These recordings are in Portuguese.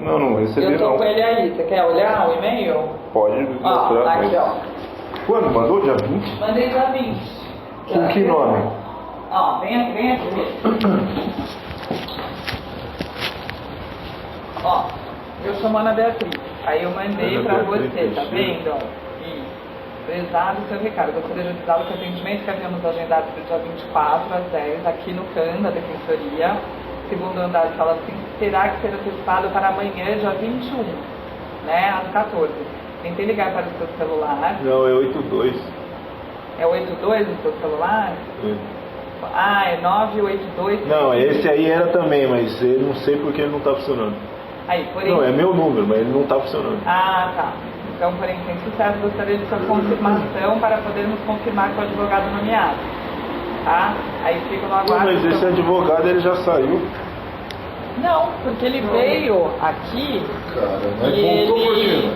Não, não recebi Eu tô não. com ele aí. Você quer olhar o e-mail? Pode Ó, mostrar. aqui, mas... ó. Quando? Mandou dia 20? Mandei dia 20. Com que nome? Ó, vem aqui. Ó, eu chamo Ana Beatriz. Aí eu mandei Ana pra Beatriz, você, tá isso. vendo? Ó, isso. Prezado seu Ricardo, gostaria de avisá-lo que o atendimento que havíamos agendado para o dia 24 às 10 aqui no CAN da Defensoria, segundo andar de sala assim, terá que ser antecipado para amanhã, dia 21, né, às 14. Tentei ligar para o seu celular. Não, é 82. É 82 no seu celular? Ah, é 982. Não, esse aí era também, mas eu não sei porque ele não está funcionando. Aí, porém... Não, é meu número, mas ele não está funcionando. Ah, tá. Então, porém, sem sucesso, gostaria de sua confirmação para podermos confirmar com o advogado nomeado. Tá? Aí fica no Não, aguardo. mas esse advogado ele já saiu. Não, porque ele veio aqui. Cara, mas e voltou por ele... quê?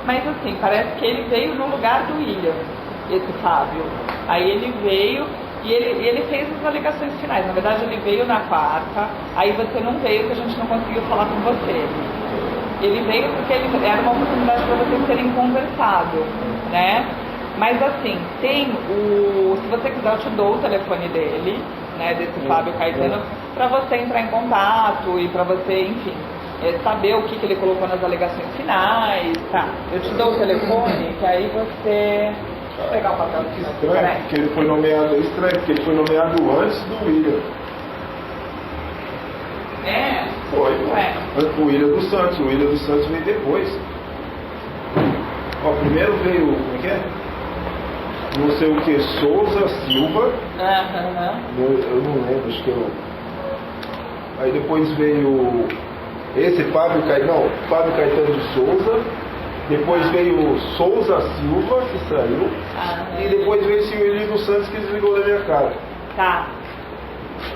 Mas assim, parece que ele veio no lugar do William, esse Fábio. Aí ele veio e ele fez as alegações finais. Na verdade, ele veio na quarta, aí você não veio, que a gente não conseguiu falar com você. Ele veio porque era uma oportunidade para vocês terem conversado, né? Mas assim, tem o... Se você quiser, eu te dou o telefone dele, né? Desse Fábio Caetano, para você entrar em contato e para você, enfim, saber o que ele colocou nas alegações finais, tá? Eu te dou o telefone, que aí você... Deixa eu pegar o papel aqui. Estranho, porque ele foi nomeado, antes do William. É? Foi. Ué. O William dos Santos. O William dos Santos veio depois. Ó, primeiro veio, como é que é? Não sei o que, Souza Silva. Aham. Eu não lembro, acho que eu... Aí depois veio esse Fábio Caetano de Souza. Depois veio Souza Silva, que saiu. E depois veio esse William dos Santos que desligou da minha cara. Tá.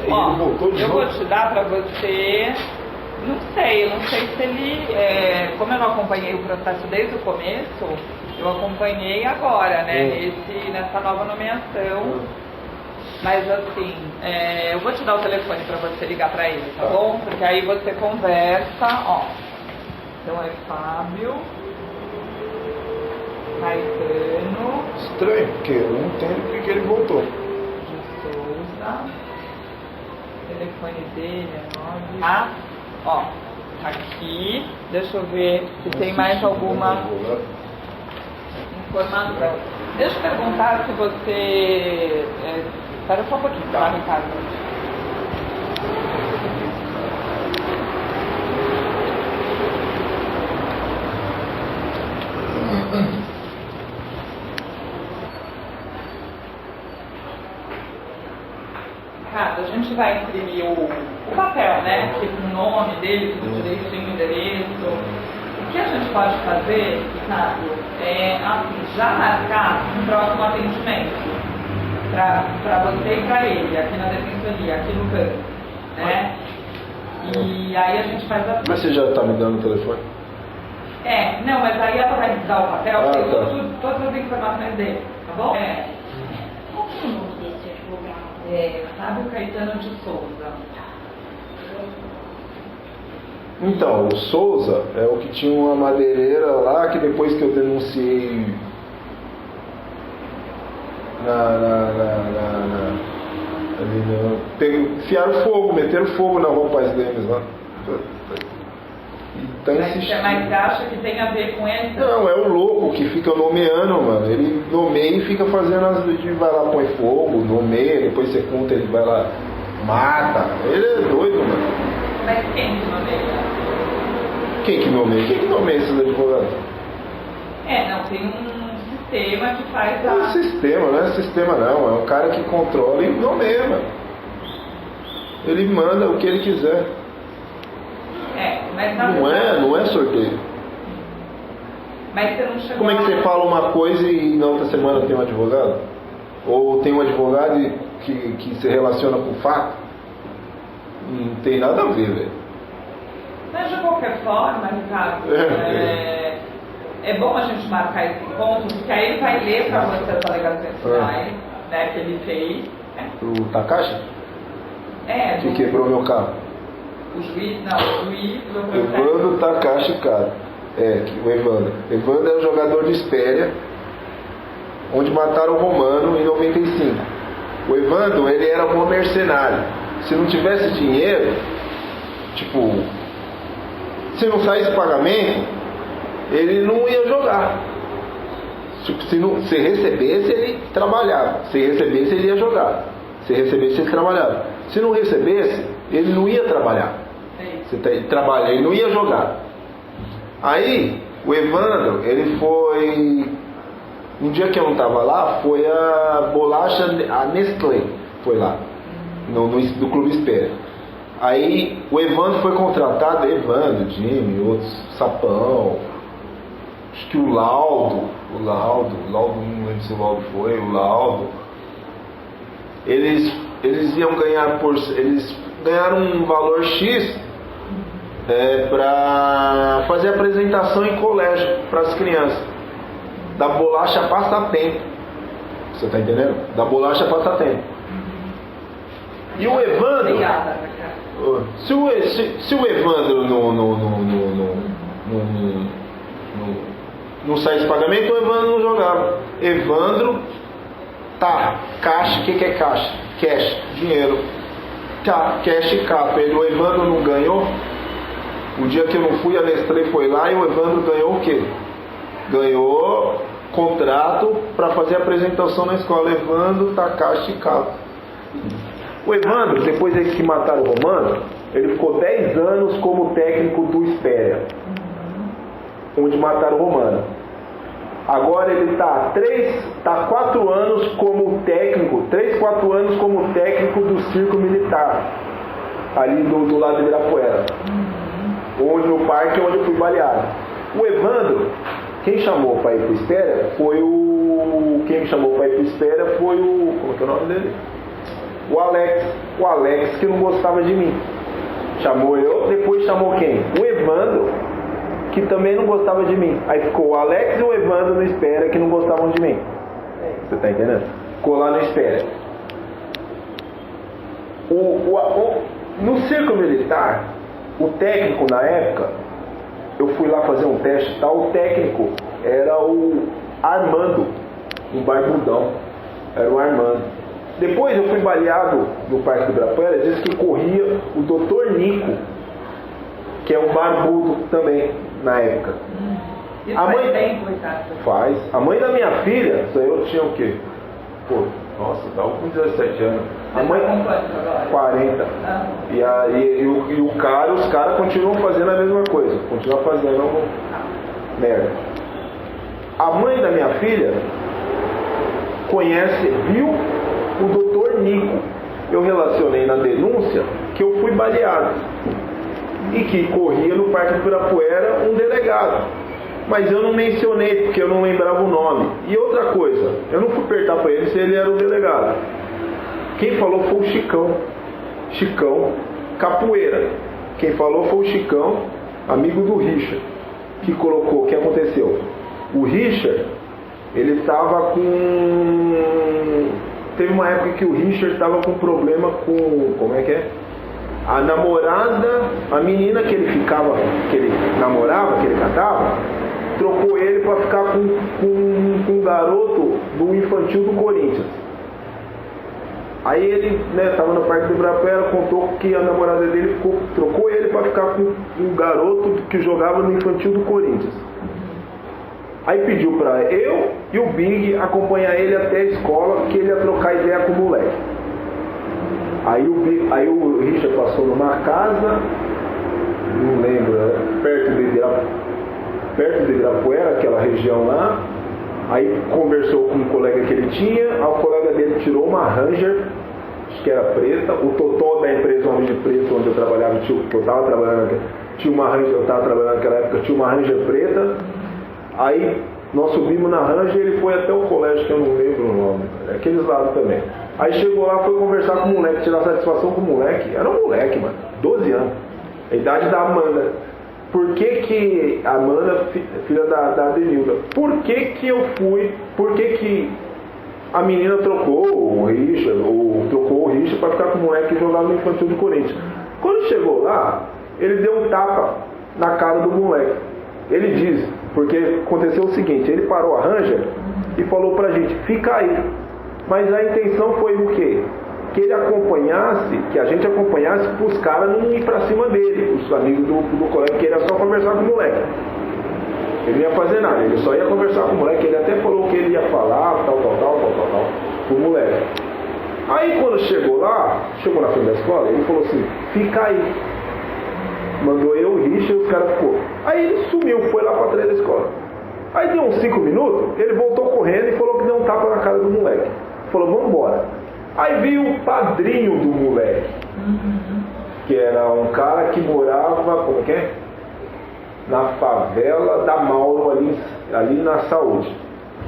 Aí Ó, ele voltou de eu novo. vou te dar pra você. Eu não sei se ele. Como eu não acompanhei o processo desde o começo, eu acompanhei agora, né? Nessa nova nomeação. Mas assim, eu vou te dar o telefone pra você ligar pra ele, tá bom? Porque aí você conversa, ó. Então é Fábio Caetano Estranho, porque eu não entendo porque ele voltou. de Souza. O telefone dele é 9. Ah, ó, aqui. Deixa eu ver se tem mais alguma informação. Deixa eu perguntar se você. Espera só um pouquinho, tá, Ricardo? Ricardo, a gente vai imprimir o papel, né? Aqui com o nome dele, tudo direitinho, endereço. O que a gente pode fazer, Ricardo, é assim, já marcar um próximo atendimento para você e para ele, aqui na Defensoria, aqui no canto, né? E aí a gente faz assim. Mas você já está me dando o telefone? Não, mas aí ela vai me dar o papel, tem tá. todas as informações dele, tá bom? Qual que é o nome desse advogado? Fábio Caetano de Souza. Então, o Souza é o que tinha uma madeireira lá que depois que eu denunciei enfiaram fogo, meteram fogo na Rua Paz Lemes lá. Tá insistindo. Mas você acha que tem a ver com ele? Não, é o louco que fica nomeando, mano. Ele nomeia e fica fazendo ele vai lá, põe fogo, nomeia, depois você conta, ele vai lá, mata. Ele é doido, mano. Mas quem que nomeia? Quem que nomeia? Quem que nomeia esses advogados? Não, tem um sistema que faz Não é sistema, não é sistema não. É um cara que controla e nomeia, mano. Ele manda o que ele quiser. Mas Não é sorteio. Mas você não chegou. Como é que você fala uma coisa e na outra semana tem um advogado? Ou tem um advogado que se relaciona com o fato? Não tem nada a ver, velho. Mas de qualquer forma, Ricardo, é bom a gente marcar esse encontro, porque aí ele vai ler para você as alegações finais, né, que ele fez. O Takashi? Que quebrou meu carro. O juiz, não, o ídolo. Evandro Takashi Kato. O Evandro. Evandro é um jogador de Espéria, onde mataram o Romano em 95. O Evandro, ele era um mercenário. Se não tivesse dinheiro, tipo, se não saísse pagamento, ele não ia jogar. Tipo, se recebesse, ele trabalhava. Se recebesse, ele ia jogar. Se recebesse, ele trabalhava. Se não recebesse, ele não ia trabalhar. Ele não ia jogar. Aí, o Evandro, ele foi... Um dia que eu não estava lá, foi a bolacha, a Nestlé, foi lá, do Clube Espera. Aí, o Evandro foi contratado, Evandro, Jimmy, outros, Sapão, acho que o Laudo, não lembro se o Laudo foi, o Laudo. Eles iam ganhar, eles ganharam um valor X para fazer apresentação em colégio para as crianças. Da bolacha passatempo. Você está entendendo? Da bolacha passatempo. E o Evandro, se o Evandro não saísse pagamento, o Evandro não jogava. Evandro, tá, caixa, o que é caixa? Cash, dinheiro. Tá, cash e capa. O Evandro não ganhou. O dia que eu não fui, a Nestlé foi lá e o Evandro ganhou o quê? Ganhou contrato para fazer apresentação na escola. Evandro Takashi Kato. O Evandro, depois que mataram o Romano, ele ficou 10 anos como técnico do Espéria, onde mataram o Romano. Agora ele está 4 anos como técnico, 4 anos como técnico do Circo Militar, ali do lado de Ibirapuera, onde no parque onde eu fui baleado. O Evandro, quem chamou para ir para o Espéria foi quem me chamou para ir para o Espéria foi como é que é o nome dele? O Alex que não gostava de mim. Chamou eu, depois chamou quem? O Evandro, que também não gostava de mim. Aí ficou o Alex e o Evandro no Espéria que não gostavam de mim. Você está entendendo? Ficou lá no Espéria. No Circo Militar, o técnico na época, eu fui lá fazer um teste e tal, o técnico era o Armando, um barbudão, era o Armando. Depois eu fui baleado no Parque do Ibirapuera, disse que corria o Dr. Nico, que é um barbudo também, na época. Isso a mãe tem, coitado. Faz. A mãe da minha filha, isso aí eu tinha o quê? Pô, nossa, tava com 17 anos. A mãe, 40. E os caras continuam fazendo a mesma coisa. Continuam fazendo merda. A mãe da minha filha viu o Dr. Nico. Eu relacionei na denúncia que eu fui baleado. E que corria no Parque do Ibirapuera um delegado. Mas eu não mencionei porque eu não lembrava o nome. E outra coisa, eu não fui perguntar para ele se ele era o delegado. Quem falou foi o Chicão Capoeira. Quem falou foi o Chicão, amigo do Richard, que colocou. O que aconteceu? O Richard, ele estava com... Teve uma época que o Richard estava com problema com... Como é que é? A namorada, a menina que ele namorava, que ele catava, trocou ele para ficar com um garoto do infantil do Corinthians. Aí ele estava no Parque do Ibirapuera, contou que a namorada dele trocou ele para ficar com um garoto que jogava no infantil do Corinthians. Aí pediu para eu e o Big acompanhar ele até a escola, que ele ia trocar ideia com o moleque. Aí o Richard passou numa casa, não lembro, perto de Ibirapuera, aquela região lá. Aí conversou com um colega que ele tinha, o colega dele tirou uma Ranger, acho que era preta, o totó da empresa Homem de Preto, onde eu trabalhava, que eu estava trabalhando, tinha uma Ranger, eu estava trabalhando naquela época, tinha uma Ranger preta. Aí nós subimos na Ranger e ele foi até o colégio, que eu não lembro o nome, aqueles lados também. Aí chegou lá, foi conversar com o moleque, tirar satisfação com o moleque, era um moleque, mano, 12 anos, a idade da Amanda. Por que a Amanda, filha da Denilda, por que a menina trocou o Richard para ficar com o moleque que jogava no infantil do Corinthians? Quando chegou lá, ele deu um tapa na cara do moleque. Ele diz, porque aconteceu o seguinte, ele parou a Ranger e falou pra gente, fica aí. Mas a intenção foi o quê? Que ele acompanhasse, que a gente acompanhasse para os caras não ir pra cima dele, os amigos do colega, que ele ia só conversar com o moleque. Ele não ia fazer nada, ele só ia conversar com o moleque, ele até falou que ele ia falar, tal, pro moleque. Aí quando chegou lá, chegou na frente da escola, ele falou assim, fica aí. Mandou eu, o Richard, e os caras ficou. Aí ele sumiu, foi lá pra trás da escola. Aí deu uns 5 minutos, ele voltou correndo e falou que deu um tapa na cara do moleque. Falou, vamos embora. Aí veio o padrinho do moleque, que era um cara que morava, como que é? Na favela da Mauro, ali na Saúde.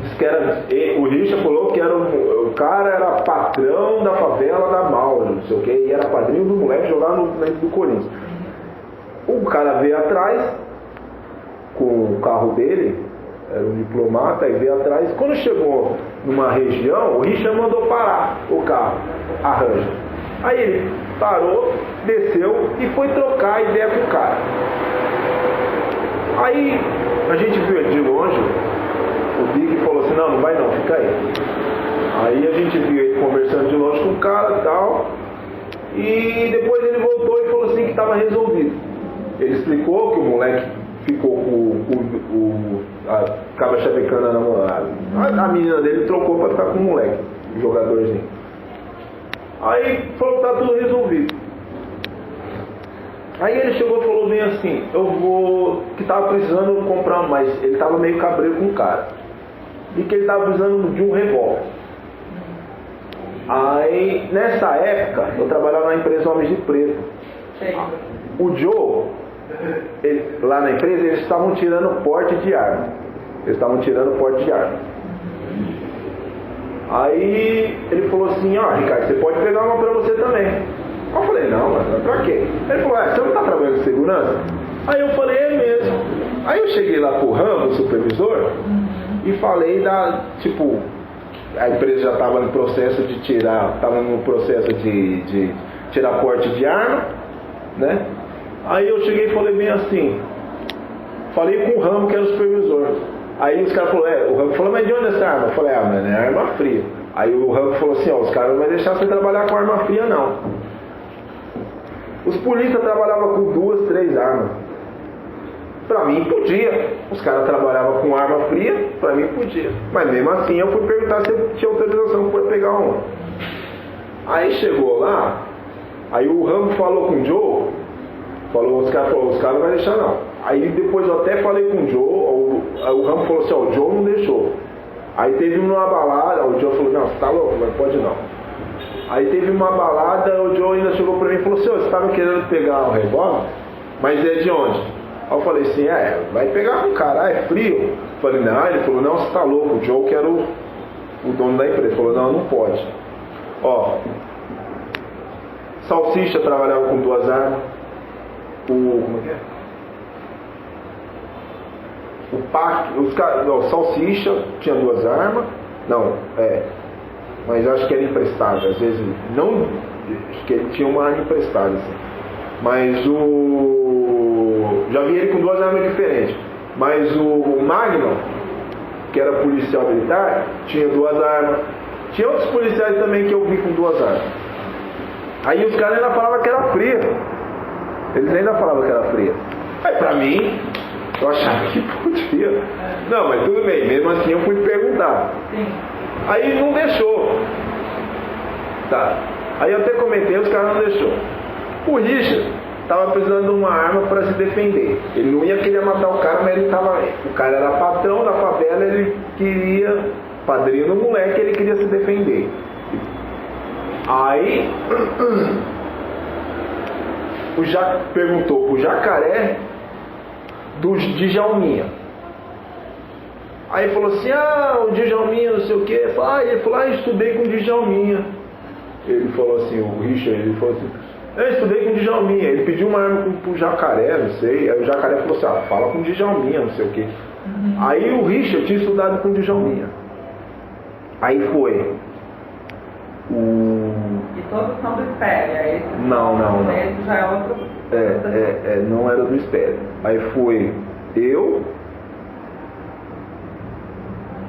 Diz que era, o Richard falou que era o cara era patrão da favela da Mauro, não sei o que, e era padrinho do moleque jogar no do Corinthians. O cara veio atrás com o carro dele, era um diplomata, e veio atrás. Quando chegou numa região, o Richard mandou parar o carro, a Ranger. Aí ele parou, desceu e foi trocar ideia com o cara. Aí a gente viu ele de longe, o Big falou assim, não vai não, fica aí. Aí a gente viu ele conversando de longe com o cara e tal, e depois ele voltou e falou assim que estava resolvido. Ele explicou que o moleque ficou com acaba chavecando a namorada. A menina dele trocou para ficar com o moleque, o jogadorzinho. Aí falou que tá tudo resolvido. Aí ele chegou e falou bem assim, que tava precisando comprar mais. Ele tava meio cabreiro com o cara. E que ele tava precisando de um revólver. Aí nessa época eu trabalhava na empresa Homens de Preto. O Joe, lá na empresa, eles estavam tirando porte de arma. Aí ele falou assim, Ricardo, você pode pegar uma pra você também. Eu falei, não, mas pra quê? Ele falou, você não tá trabalhando de segurança? Aí eu falei, é mesmo. Aí eu cheguei lá pro Rambo, o supervisor, e falei a empresa já estava no processo de tirar porte de arma, né? Aí eu cheguei e falei bem assim, falei com o Rambo, que era o supervisor. Aí os caras falaram, o Rambo falou, mas de onde é essa arma? Eu falei, mas é arma fria. Aí o Rambo falou assim, os caras não vão deixar você trabalhar com arma fria não. Os polícias trabalhavam com 2, 3 armas. Pra mim podia. Os caras trabalhavam com arma fria, pra mim podia. Mas mesmo assim eu fui perguntar se eu tinha autorização para pegar uma. Aí chegou lá, aí o Rambo falou com o Joe, os caras não vai deixar não. Aí depois eu até falei com o Joe, o Rambo falou assim, o Joe não deixou. Aí teve uma balada, o Joe falou, não, você tá louco, mas pode não. Aí teve uma balada, o Joe ainda chegou pra mim e falou, senhor, você estava querendo pegar um revólver? Mas é de onde? Aí eu falei assim, vai pegar com cara, é frio? Eu falei, não, ele falou, não, você tá louco, o Joe que era o dono da empresa, ele falou, não pode. Salsicha trabalhava com 2 armas, como é que é? O Pac, Salsicha tinha 2 armas, mas acho que era emprestado, às vezes, não, acho que ele tinha uma arma emprestada, assim. Mas já vi ele com 2 armas diferentes, mas o Magno, que era policial militar, tinha 2 armas, tinha outros policiais também que eu vi com 2 armas. Aí os caras ainda falavam que era fria, aí pra mim, eu achava que podia. Não, mas tudo bem, mesmo assim eu fui perguntar. Sim. Aí não deixou. Tá. Aí eu até comentei, os caras não deixou. O Richard estava precisando de uma arma para se defender. Ele não ia querer matar o cara, mas o cara era patrão da favela, ele queria, padrinho do moleque, ele queria se defender. Aí perguntou pro Jacaré do Djalminha. Aí falou assim, o Djalminha, não sei o que. Ele falou, eu estudei com o Djalminha. Ele falou assim, o Richard, ele falou assim, eu estudei com o Djalminha. Ele pediu uma arma pro Jacaré, não sei. Aí o Jacaré falou assim, fala com o Djalminha, não sei o que. Aí o Richard tinha estudado com o Djalminha. Aí foi E todos são do Espéria, esse não. Esse já é outro. Não era do Espécie. Aí foi eu,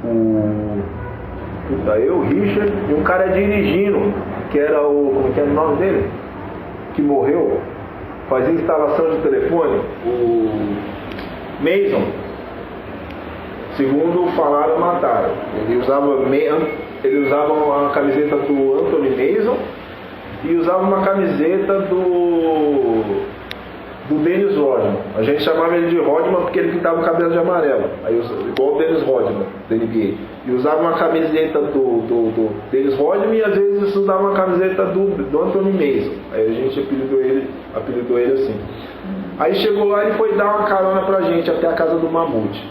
o Richard e um cara dirigindo, que era como que era o nome dele? Que morreu, fazia instalação de telefone, o Mason. Segundo falaram, mataram. Ele usava uma camiseta do Anthony Mason e usava uma camiseta do Dennis Rodman. A gente chamava ele de Rodman porque ele pintava o cabelo de amarelo. Aí, igual o Dennis Rodman, da NBA. E usava uma camiseta do Dennis Rodman e às vezes usava uma camiseta do Anthony Mason. Aí a gente apelidou ele assim. Aí chegou lá e foi dar uma carona pra gente até a casa do Mamute,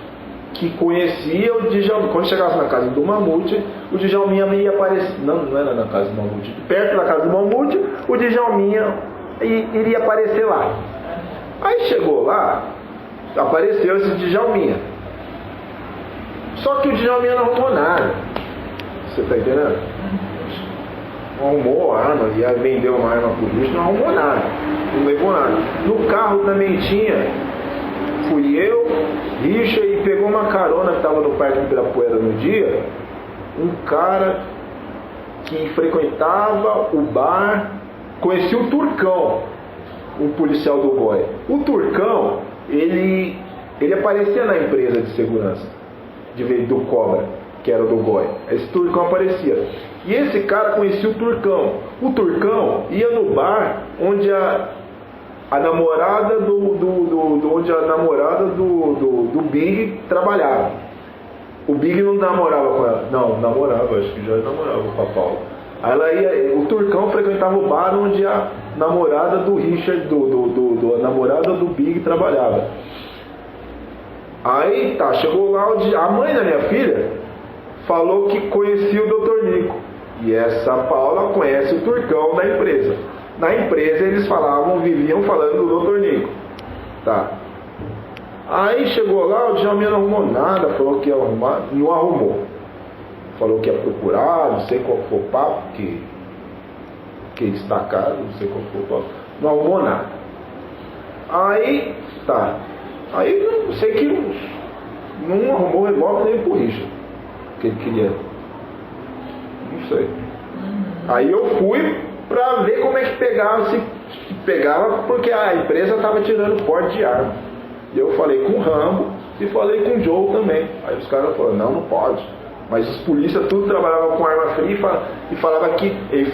que conhecia o Djalminha. Quando chegasse na casa do Mamute, o Djalminha ia aparecer. Não era na casa do Mamute. Perto da casa do Mamute, o Djalminha iria aparecer lá. Aí chegou lá, apareceu esse Djalminha. Só que o Djalminha não arrumou nada. Você tá entendendo? Não arrumou arma, ia vender uma arma pro bicho, não arrumou nada. Não levou nada. No carro também tinha. Fui eu, Richard, e pegou uma carona que estava no Parque Ibirapuera no dia, um cara que frequentava o bar, conhecia o Turcão, o policial do Goi. O Turcão, ele aparecia na empresa de segurança, do Cobra, que era do Goi. Esse Turcão aparecia. E esse cara conhecia o Turcão. O Turcão ia no bar onde a namorada do Big trabalhava. O Big não namorava com ela. Não, namorava, acho que já namorava com a Paula. Aí o Turcão frequentava o bar onde a namorada do Richard, a namorada do Big trabalhava. Aí tá, chegou lá a mãe da minha filha falou que conhecia o Dr. Nico. E essa Paula conhece o Turcão da empresa. Na empresa eles viviam falando do Dr. Nico. Tá. Aí chegou lá, o Djalminha não arrumou nada, falou que ia arrumar, não arrumou. Falou que ia procurar, não sei qual foi o papo, que destacaram, não sei qual foi o papo. Não arrumou nada. Aí, tá. Aí não sei que não arrumou revólver nem pro Richard, que ele queria. Não sei. Aí eu fui pra ver como é que pegava, se pegava, porque a empresa estava tirando porte de arma. E eu falei com o Rambo e falei com o Joe também. Aí os caras falaram, não pode. Mas os polícias tudo trabalhavam com arma fria e falava que ele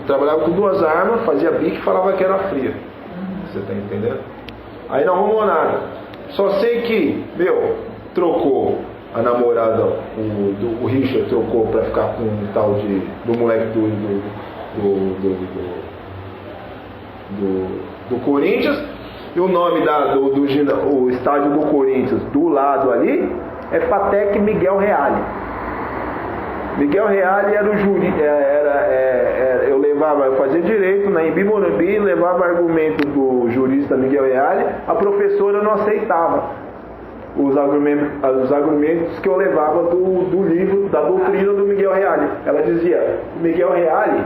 trabalhava com 2 armas, fazia bico e falava que era fria. Você tá entendendo? Aí não arrumou nada. Só sei que, trocou a namorada, o Richard trocou pra ficar com um tal do moleque do Corinthians. E o nome do estádio do Corinthians do lado ali é Fatec Miguel Reale. Miguel Reale era o jurista, eu fazia direito na Embi Morumbi, levava argumento do jurista Miguel Reale, a professora não aceitava os argumentos que eu levava do livro, da doutrina do Miguel Reale. Ela dizia, Miguel Reale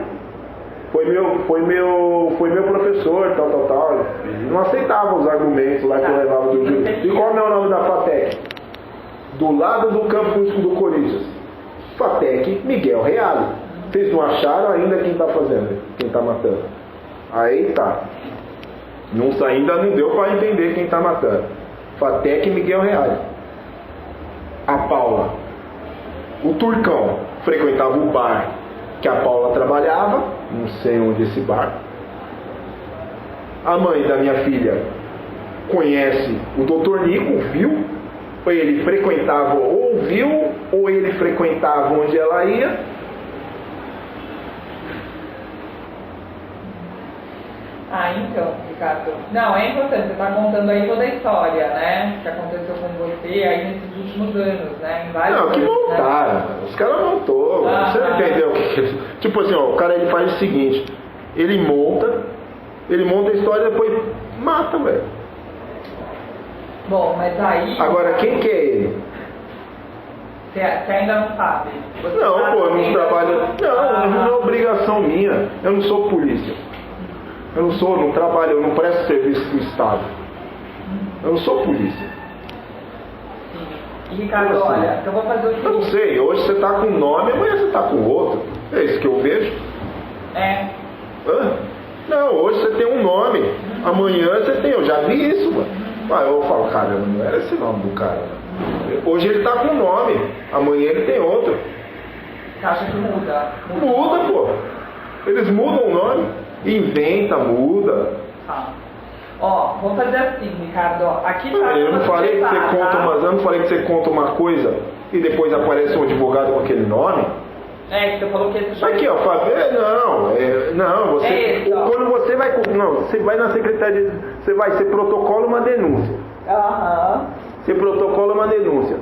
foi meu professor, tal. Ele não aceitava os argumentos lá que eu levava do jurista. E qual é o nome da Fatec? Do lado do campus do Corinthians. Fatec Miguel Reale. Vocês não acharam ainda quem está fazendo, quem está matando? Aí tá. Ainda não deu para entender quem está matando. Fatec Miguel Reale. A Paula. O Turcão frequentava o bar que a Paula trabalhava, não sei onde esse bar. A mãe da minha filha conhece o Dr. Nico, viu? Ou ele frequentava, ou viu, ou ele frequentava onde ela ia. Então, Ricardo. Não, é importante, você está contando aí toda a história, né? Que aconteceu com você aí nesses últimos anos, né? Em vários não, que montaram. Né? Os caras montou. Você não entendeu? Tipo assim, o cara ele faz o seguinte, ele monta a história e depois mata, velho. Bom, mas aí... Agora, quem que é ele? Você ainda não sabe? Você não, eu não trabalho... Não é obrigação minha. Eu não sou polícia. Eu não trabalho, eu não presto serviço pro Estado. Eu não sou polícia. E Ricardo, Como assim? olha, eu vou fazer o Eu não seguinte. sei, hoje você tá com um nome, amanhã você tá com outro. É isso que eu vejo. É, Hã? Não, hoje você tem um nome, amanhã você tem, eu já vi isso, mano. Eu falo, caramba, não era esse nome do cara. Hoje ele tá com um nome, amanhã ele tem outro. você acha que muda? Muda, pô. Eles mudam o nome, inventa, muda. Tá. Ó, vamos fazer assim, Ricardo. Ó, aqui tá. Eu não falei que você conta tá? eu não falei que você conta uma coisa e depois aparece um advogado com aquele nome. É, que você falou que esse Aqui, ó, Fábio, não, você, É isso, ó. quando você vai, não, você vai na secretaria, você protocola uma denúncia, Aham. você protocola uma denúncia.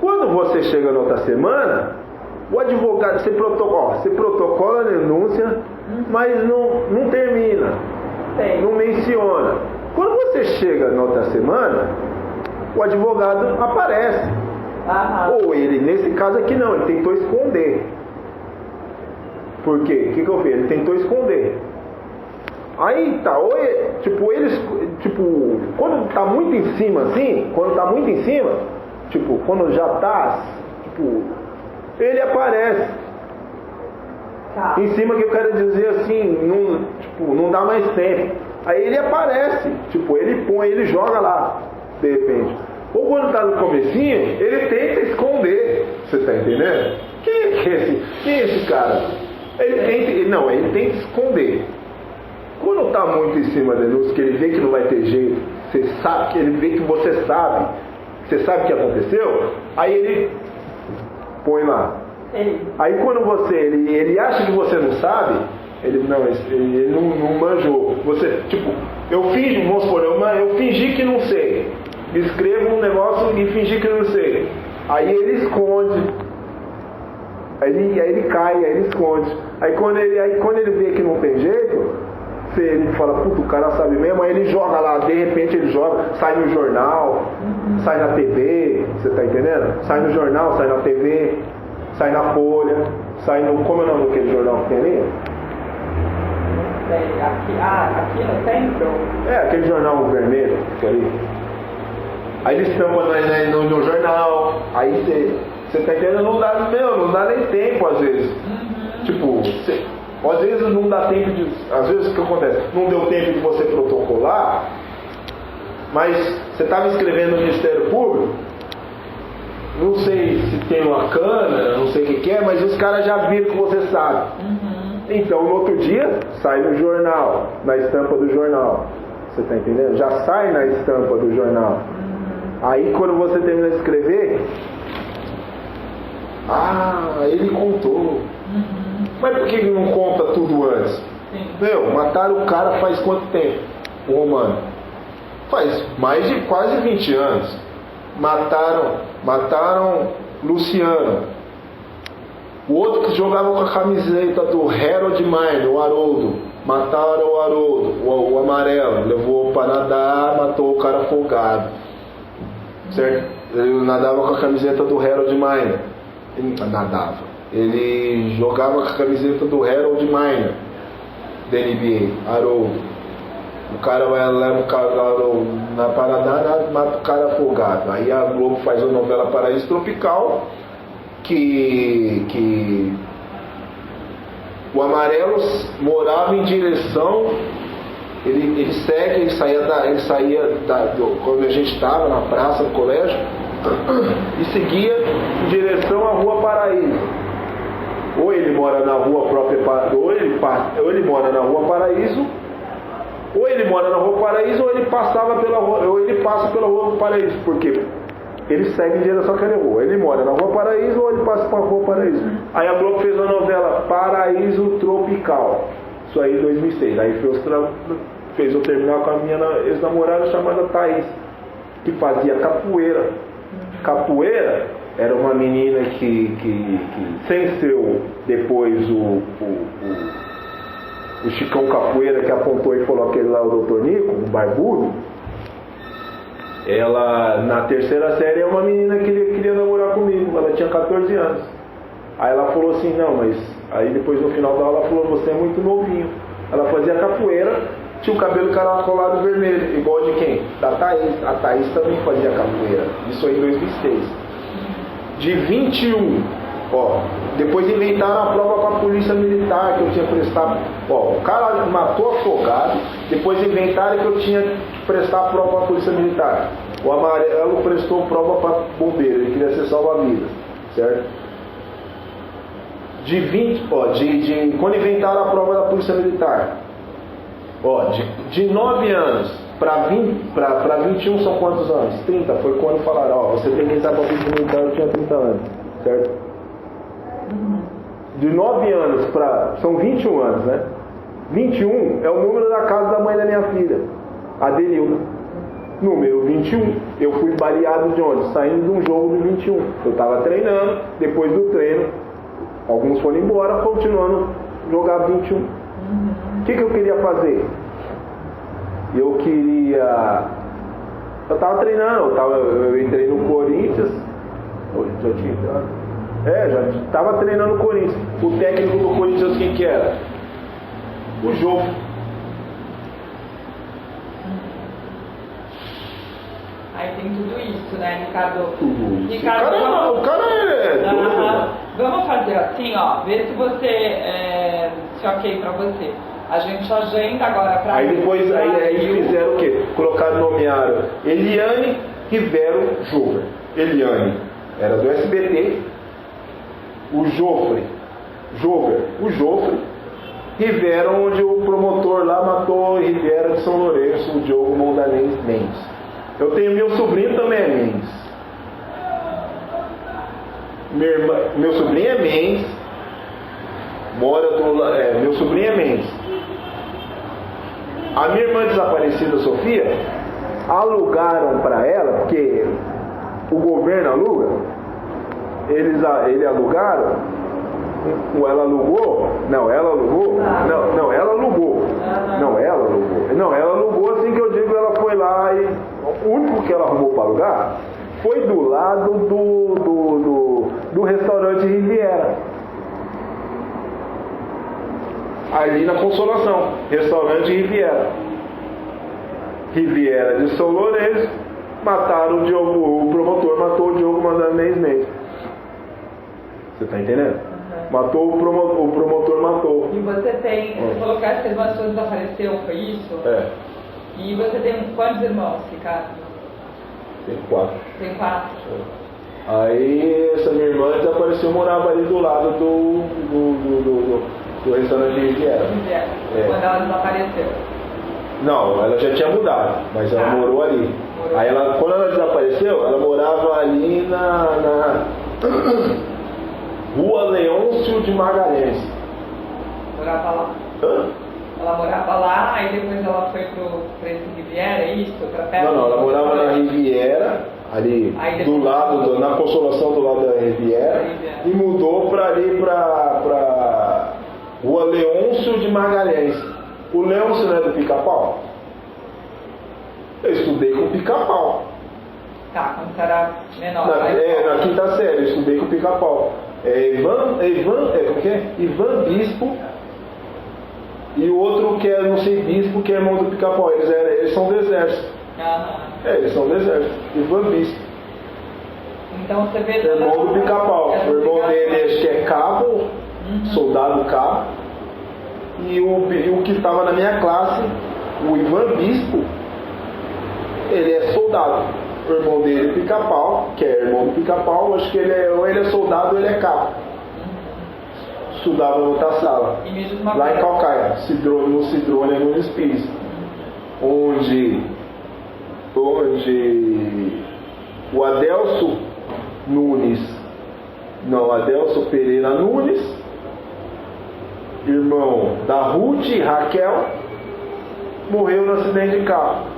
Quando você chega na outra semana, o advogado, você protocola a denúncia, mas não termina, Sei. não menciona. Quando você chega na outra semana, o advogado aparece. Aham. Ou ele, nesse caso aqui não, ele tentou esconder. Por quê? O que eu fiz? Ele tentou esconder. Aí tá, quando tá muito em cima assim, quando já tá, ele aparece. Tá. Em cima que eu quero dizer assim, não dá mais tempo. Aí ele aparece, ele joga lá, de repente. Ou quando tá no comecinho, ele tenta esconder. Você tá entendendo? Quem é esse cara? Ele tenta esconder. Quando tá muito em cima da luz, que ele vê que não vai ter jeito, você sabe, ele vê que você sabe o que aconteceu, aí ele põe lá. Aí quando ele acha que você não sabe, ele não manjou. Eu fingi que não sei. Escrevo um negócio e fingi que não sei. Aí ele esconde. Aí ele cai, aí ele esconde. Aí quando ele vê que não tem jeito, ele fala, puta, o cara sabe mesmo, aí ele joga lá, de repente ele joga, sai no jornal, sai na TV, você tá entendendo? Sai no jornal, sai na TV, sai na Folha, sai no. Como é o nome daquele jornal que tem ali? Aqui no centro? É, aquele jornal vermelho que é ali. Aí eles estampam no jornal, aí você tá entendendo, não dá nem tempo às vezes. Às vezes não dá tempo às vezes o que acontece? Não deu tempo de você protocolar, mas você estava escrevendo no Ministério Público, não sei se tem uma câmera, não sei o que é, mas os caras já viram que você sabe. Então no outro dia sai no jornal, na estampa do jornal. Você tá entendendo? Já sai na estampa do jornal. Aí quando você termina de escrever, ele contou. Mas por que ele não conta tudo antes? Mataram o cara faz quanto tempo? O Romano. Faz mais de quase 20 anos. Mataram Luciano. O outro que jogava com a camiseta do Harold Mine, o Haroldo. Mataram o Haroldo, o amarelo. Levou para nadar, matou o cara afogado. Certo? Ele nadava com a camiseta do Harold Mine. Ele jogava com a camiseta do Harold Miner, da NBA, Haroldo. O cara leva o cara na Paraná, mata o cara afogado. Aí a Globo faz a novela Paraíso Tropical, que o amarelo morava em direção, ele saía quando a gente estava na praça do colégio, e seguia em direção à Rua Paraíso. Ou ele mora na rua própria, ou ele mora na Rua Paraíso, ou ele mora na Rua Paraíso, ou ele passa pela Rua Paraíso, porque ele segue em direção àquela rua. Ele mora na Rua Paraíso, ou ele passa pela Rua Paraíso. Aí a Globo fez a novela Paraíso Tropical, isso aí em 2006. Aí fez eu terminar com a minha ex-namorada chamada Thaís, que fazia capoeira. Capoeira era uma menina que sem ser depois o Chicão Capoeira, que apontou e falou aquele lá, o Dr. Nico, um barbudo. Ela, na terceira série, é uma menina que queria namorar comigo. Ela tinha 14 anos. Aí ela falou assim, não, mas... Aí depois no final da aula ela falou, você é muito novinho. Ela fazia capoeira, tinha o cabelo caracolado vermelho, igual de quem? Da Thaís. A Thaís também fazia capoeira. Isso aí em 2006. De 21, ó, depois inventaram a prova com a polícia militar que eu tinha prestado. Ó, o cara matou afogado, depois inventaram que eu tinha que prestar a prova com a polícia militar. O amarelo prestou prova para bombeiro, ele queria ser salva-vidas, certo? De 20, ó, quando inventaram a prova da polícia militar, ó, de 9 anos para 21 são quantos anos? 30, foi quando falaram, ó, você tem que entrar para a polícia militar, eu tinha 30 anos, certo? De 9 anos para, são 21 anos, né? 21 é o número da casa da mãe da minha filha, a Denilda. Número 21, eu fui baleado de onde? Saindo de um jogo de 21. Eu estava treinando, depois do treino, alguns foram embora, continuando a jogar 21. O que eu queria fazer? Eu estava treinando, eu entrei no Corinthians, já tinha entrado. Já estava treinando o Corinthians. O técnico do Corinthians, quem que era? O jogo. Aí tem tudo isso, né, Ricardo? Tudo isso. Ricardo, O cara é doido. Vamos fazer assim, ó, ver se você, se é ok pra você. A gente agenda agora pra... Aí depois, aí fizeram o quê? Nomearam Eliane Rivero Jover. Eliane era do SBT. O Joffre. Rivero, onde o promotor lá matou Rivera de São Lourenço, o Diogo Mondanense Mendes. Eu tenho meu sobrinho também é Mendes. Meu sobrinho é Mendes. Meu sobrinho é Mendes. A minha irmã desaparecida, Sofia, alugaram para ela, porque o governo aluga. Eles alugaram. Ela alugou? Não, ela alugou? Não, ela alugou. Não, ela alugou assim que eu digo, ela foi lá e o único que ela arrumou para alugar foi do lado do restaurante Riviera. Ali na Consolação, restaurante Riviera. Riviera de São Lourenço, mataram o Diogo, o promotor matou o Diogo Mondanense Mendes. Você tá entendendo? Matou o promotor matou. E você tem, você falou que as irmãs suas desapareceram, foi isso? É. E você tem quantos irmãos, Ricardo? Tem 4. Tem 4. É. Aí essa minha irmã desapareceu, morava ali do lado do restaurante de Riviera. Quando ela desapareceu. Não, ela já tinha mudado, mas ela morou ali. Aí quando ela desapareceu, ela morava ali na Rua Leôncio de Magalhães. Morava lá. Hã? Ela morava lá, aí depois ela foi pra esse Riviera, é isso? Pra perto Não, ela morava na Riviera, ali do lado, na Consolação do lado da Riviera, e mudou pra ali pra Rua Leôncio de Magalhães. O Leôncio não é do Pica-Pau? Eu estudei com o Pica-Pau. Tá, quando você era menor. Na quinta série, eu estudei com o Pica-Pau. Ivan Bispo e o outro que é, não sei, Bispo, que é irmão do Pica-Pau. Eles são do exército. Eles são do exército. Ivan Bispo. Então você vê... Irmão do Pica-Pau. O irmão dele acho que é cabo, soldado cabo. E o que estava na minha classe, o Ivan Bispo, ele é soldado. O irmão dele é Pica-Pau, que é irmão do Pica-Pau, acho que ou ele é soldado ou ele é cabo. Estudava em outra sala. Lá em Calcaia, no Cidrônia Nunes Pires. Onde o Adelso Pereira Nunes, irmão da Ruth e Raquel, morreu no acidente de carro.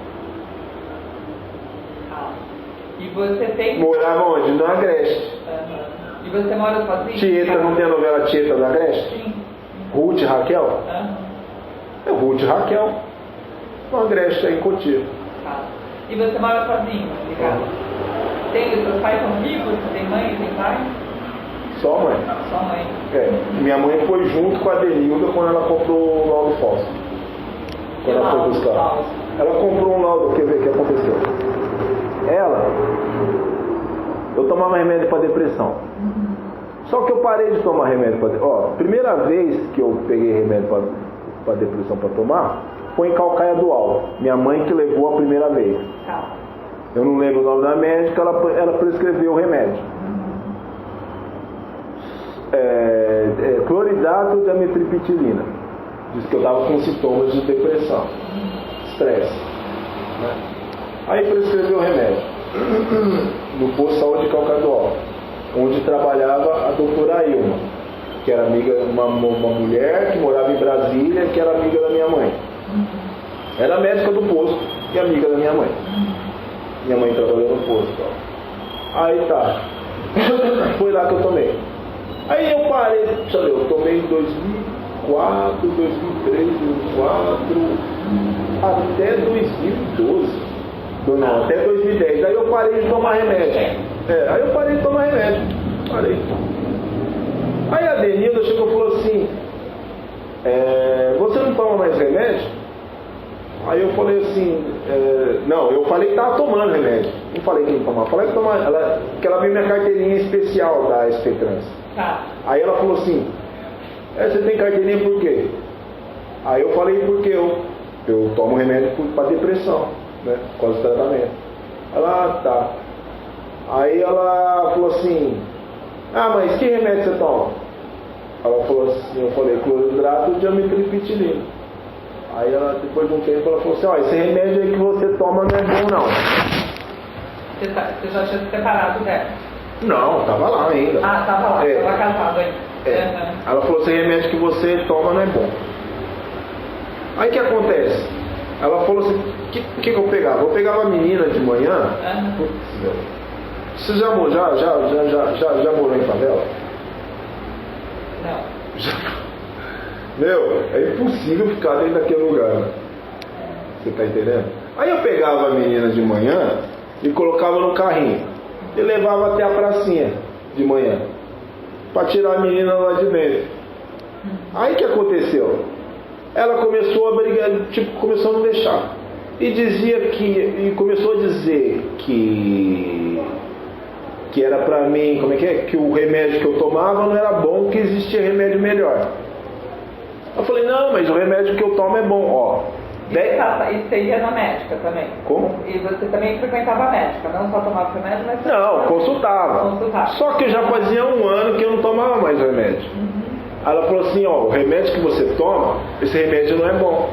E você tem... Morava onde? No Agreste. E você mora sozinho? Tieta, não tem a novela Tieta do Agreste? Sim. Ruth e Raquel? É Ruth e Raquel. No Agreste, aí em Cotia. E você mora sozinho, Ricardo? Seus pais são vivos? Você tem mãe e tem pai? Só mãe. Só mãe. Minha mãe foi junto com a Denilda quando ela comprou o Laudo Fóssil. quando ela foi buscar. Ela comprou um laudo, quer ver o que aconteceu? Eu tomava remédio para depressão. Só que eu parei de tomar remédio para depressão. Primeira vez que eu peguei remédio para depressão para tomar, foi em Calcaia do Alto. Minha mãe que levou a primeira vez. Eu não lembro o nome da médica, ela prescreveu o remédio. Cloridato de amitriptilina. Diz que eu estava com sintomas de depressão, estresse. Né? Aí prescreveu o remédio no posto de saúde de Calcaia do Alto, onde trabalhava a doutora Ilma, que era amiga, uma mulher que morava em Brasília, que era amiga da minha mãe. Era médica do posto e amiga da minha mãe. Minha mãe trabalhou no posto. Aí tá. Foi lá que eu tomei. Aí eu parei, deixa eu ver, eu tomei em 2004, 2003, 2004, até 2012. Não, até 2010. Aí eu parei de tomar remédio. Aí eu parei de tomar remédio. Parei. Aí a Denilda chegou e falou assim, você não toma mais remédio? Aí eu falei assim, não, eu falei que estava tomando remédio. Não falei que não tomava. Falei que tomava, que ela veio minha carteirinha especial da SP Trans. Aí ela falou assim, você tem carteirinha por quê? Aí eu falei porque eu tomo remédio para depressão, né? Por causa do tratamento. Ela, tá. Aí ela falou assim, mas que remédio você toma? Ela falou assim, eu falei, cloridrato de amitriptilina. Aí ela, depois de um tempo, ela falou assim, esse remédio aí que você toma não é bom não. Você já tinha se separado dela? Não, tava lá ainda. Tava lá, tava casado ainda. Ela falou, esse remédio que você toma não é bom. Aí o que acontece? Ela falou assim, o que eu pegava? Eu pegava a menina de manhã. Você já morou em favela? Não. Meu, é impossível ficar dentro daquele lugar. Né? Você tá entendendo? Aí eu pegava a menina de manhã e colocava no carrinho e levava até a pracinha de manhã para tirar a menina lá de dentro. Aí o que aconteceu? Ela começou a brigar, começou a não deixar. E começou a dizer que era pra mim, que o remédio que eu tomava não era bom, que existia remédio melhor. Eu falei, não, mas o remédio que eu tomo é bom, E você ia na médica também? Como? E você também frequentava a médica, não só tomava remédio, mas... Não, consultava. Só que já fazia 1 ano que eu não tomava mais remédio. Aí ela falou assim, o remédio que você toma, esse remédio não é bom.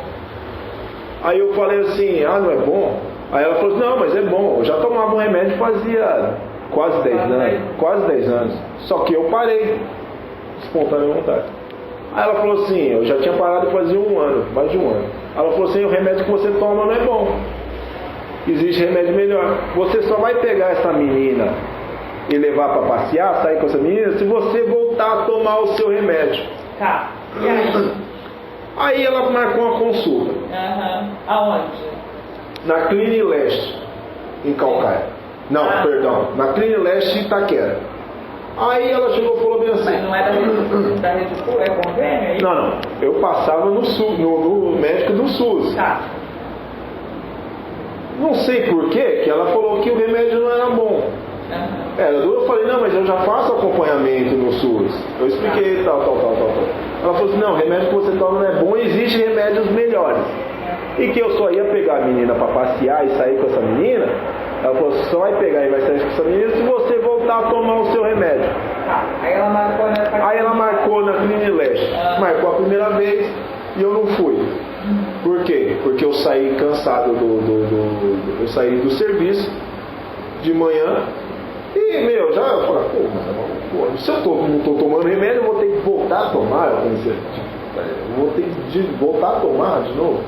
Aí eu falei assim, não é bom? Aí ela falou assim, não, mas é bom. Eu já tomava um remédio fazia quase 10 anos. Só que eu parei, espontânea vontade. Aí ela falou assim, eu já tinha parado fazia 1 ano, mais de 1 ano. Ela falou assim, o remédio que você toma não é bom. Existe remédio melhor. Você só vai pegar essa menina e levar para passear, sair com essa menina, se você voltar a tomar o seu remédio. Tá. E aí? Aí ela marcou uma consulta. Aonde? Na Cline Leste, em Calcaia. Não, perdão, na Cline Leste em Itaquera. Aí ela chegou e falou bem assim. Mas não é da Rede Sul, é convênio aí? Não, eu passava no médico do SUS. Tá. Não sei por quê, que ela falou que o remédio não era bom. Eu falei, não, mas eu já faço acompanhamento no SUS. Eu expliquei tal. Ela falou assim, não, o remédio que você toma não é bom, existem remédios melhores. E que eu só ia pegar a menina para passear e sair com essa menina. Ela falou, só vai pegar e vai sair com essa menina se você voltar a tomar o seu remédio. Aí ela marcou na Cline Leste. Marcou a primeira vez e eu não fui. Por quê? Porque eu saí cansado eu saí do serviço de manhã. E, eu falei, se eu não estou tomando remédio, eu vou ter que voltar a tomar. Eu vou ter que voltar a tomar de novo.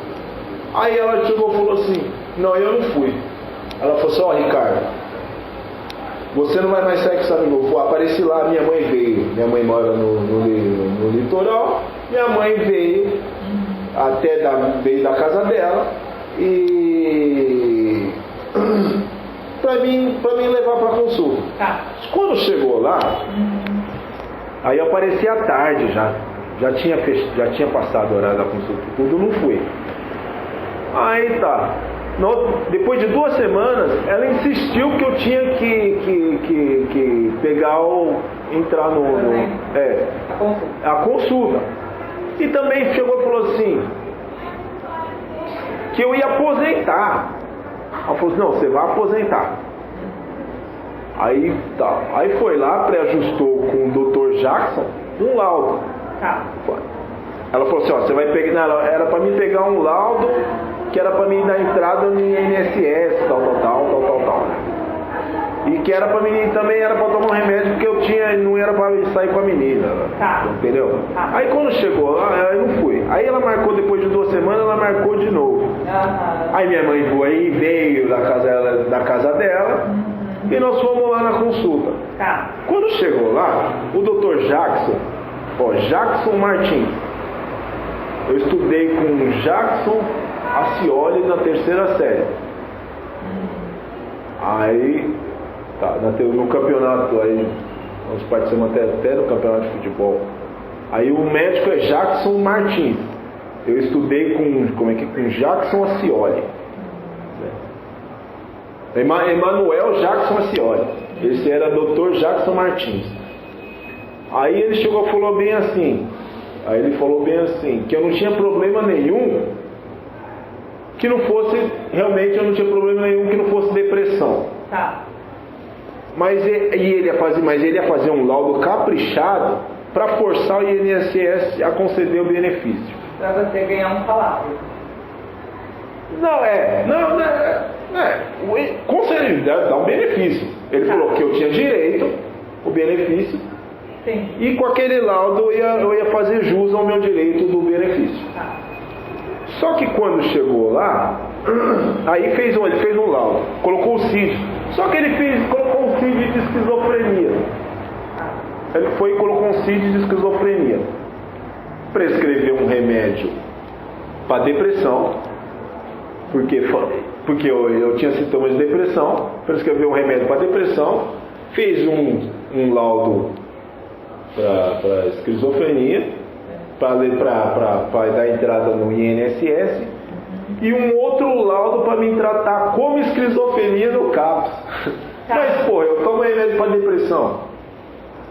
Aí ela chegou e falou assim, não, eu não fui. Ela falou assim, Ricardo, você não vai mais sair com essa menina. Eu apareci lá, minha mãe veio. Minha mãe mora no litoral. Minha mãe veio veio da casa dela e pra mim levar pra consulta. Quando chegou lá, aí eu apareci à tarde já tinha passado o horário da consulta, tudo, não fui. Aí tá. Depois de 2 semanas, ela insistiu que eu tinha que pegar entrar a consulta. E também chegou e falou assim, que eu ia aposentar. Ela falou assim, não, você vai aposentar. Aí tá. Aí foi lá, pré-ajustou com o Dr. Jackson um laudo. Tá. Ela falou assim, ó, você vai pegar. Não, era pra mim pegar um laudo que era pra mim dar entrada no INSS, tal. E que era pra mim também era pra tomar um remédio porque eu tinha, não era pra sair com a menina. Tá. Entendeu? Tá. Aí quando chegou lá, eu não fui. Aí ela marcou depois de 2 semanas, ela marcou de novo. Aí minha mãe foi, veio da casa dela. E nós fomos lá na consulta. Tá. Quando chegou lá, o Dr. Jackson, Jackson Martins, eu estudei com Jackson Acioli na 3ª série. Aí, tá, no campeonato, aí nós participamos até no campeonato de futebol. Aí o médico é Jackson Martins. Eu estudei com Jackson Acioli. Emanuel Jackson Acioli. Esse era Dr. Jackson Martins. Aí ele chegou e falou bem assim. Que eu não tinha problema nenhum que não fosse, realmente eu não tinha problema nenhum que não fosse depressão. Tá. Mas ele ia fazer um laudo caprichado para forçar o INSS a conceder o benefício. Para você ganhar um salário. Com certeza dá um benefício. Ele falou que eu tinha direito o benefício. Sim. E com aquele laudo eu ia fazer jus ao meu direito do benefício. Tá. Só que quando chegou lá, aí ele fez um laudo, colocou o CID. Só que ele colocou um CID de esquizofrenia. Ele foi e colocou um CID de esquizofrenia. Prescreveu um remédio para depressão, porque eu tinha sintomas de depressão. Prescreveu um remédio para depressão, fez um laudo para esquizofrenia, para dar entrada no INSS, e um outro laudo para me tratar como esquizofrenia no CAPS. Tá. Mas, eu tomo remédio para depressão.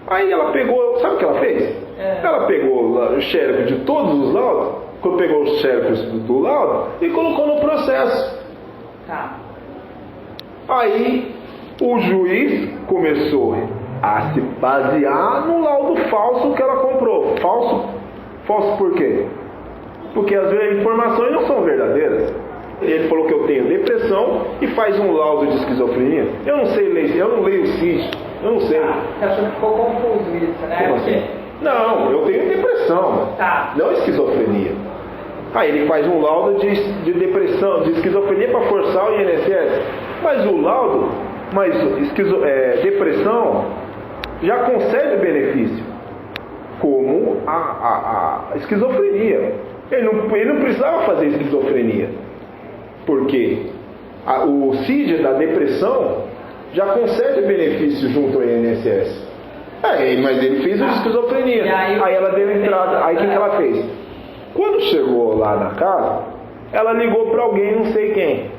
Aí ela pegou, sabe o que ela fez? Ela pegou o xerox de todos os laudos, pegou os xerox do laudo e colocou no processo. Tá. Aí o juiz começou a se basear no laudo falso que ela comprou. Falso por quê? Porque às vezes as informações não são verdadeiras. Ele falou que eu tenho depressão e faz um laudo de esquizofrenia. Eu não sei ler, eu não leio o CID, eu não sei. Você achou que ficou confuso isso, né? Como assim? Não, eu tenho depressão, Tá. não esquizofrenia. Aí ele faz um laudo de depressão, de esquizofrenia para forçar o INSS. Mas o laudo, depressão já concede benefício, como a esquizofrenia. Ele não precisava fazer esquizofrenia, porque o CID da depressão já concede benefício junto ao INSS. Mas ele fez a esquizofrenia. Aí ela deu entrada. Aí o que ela fez? Quando chegou lá na casa, ela ligou para alguém, não sei quem.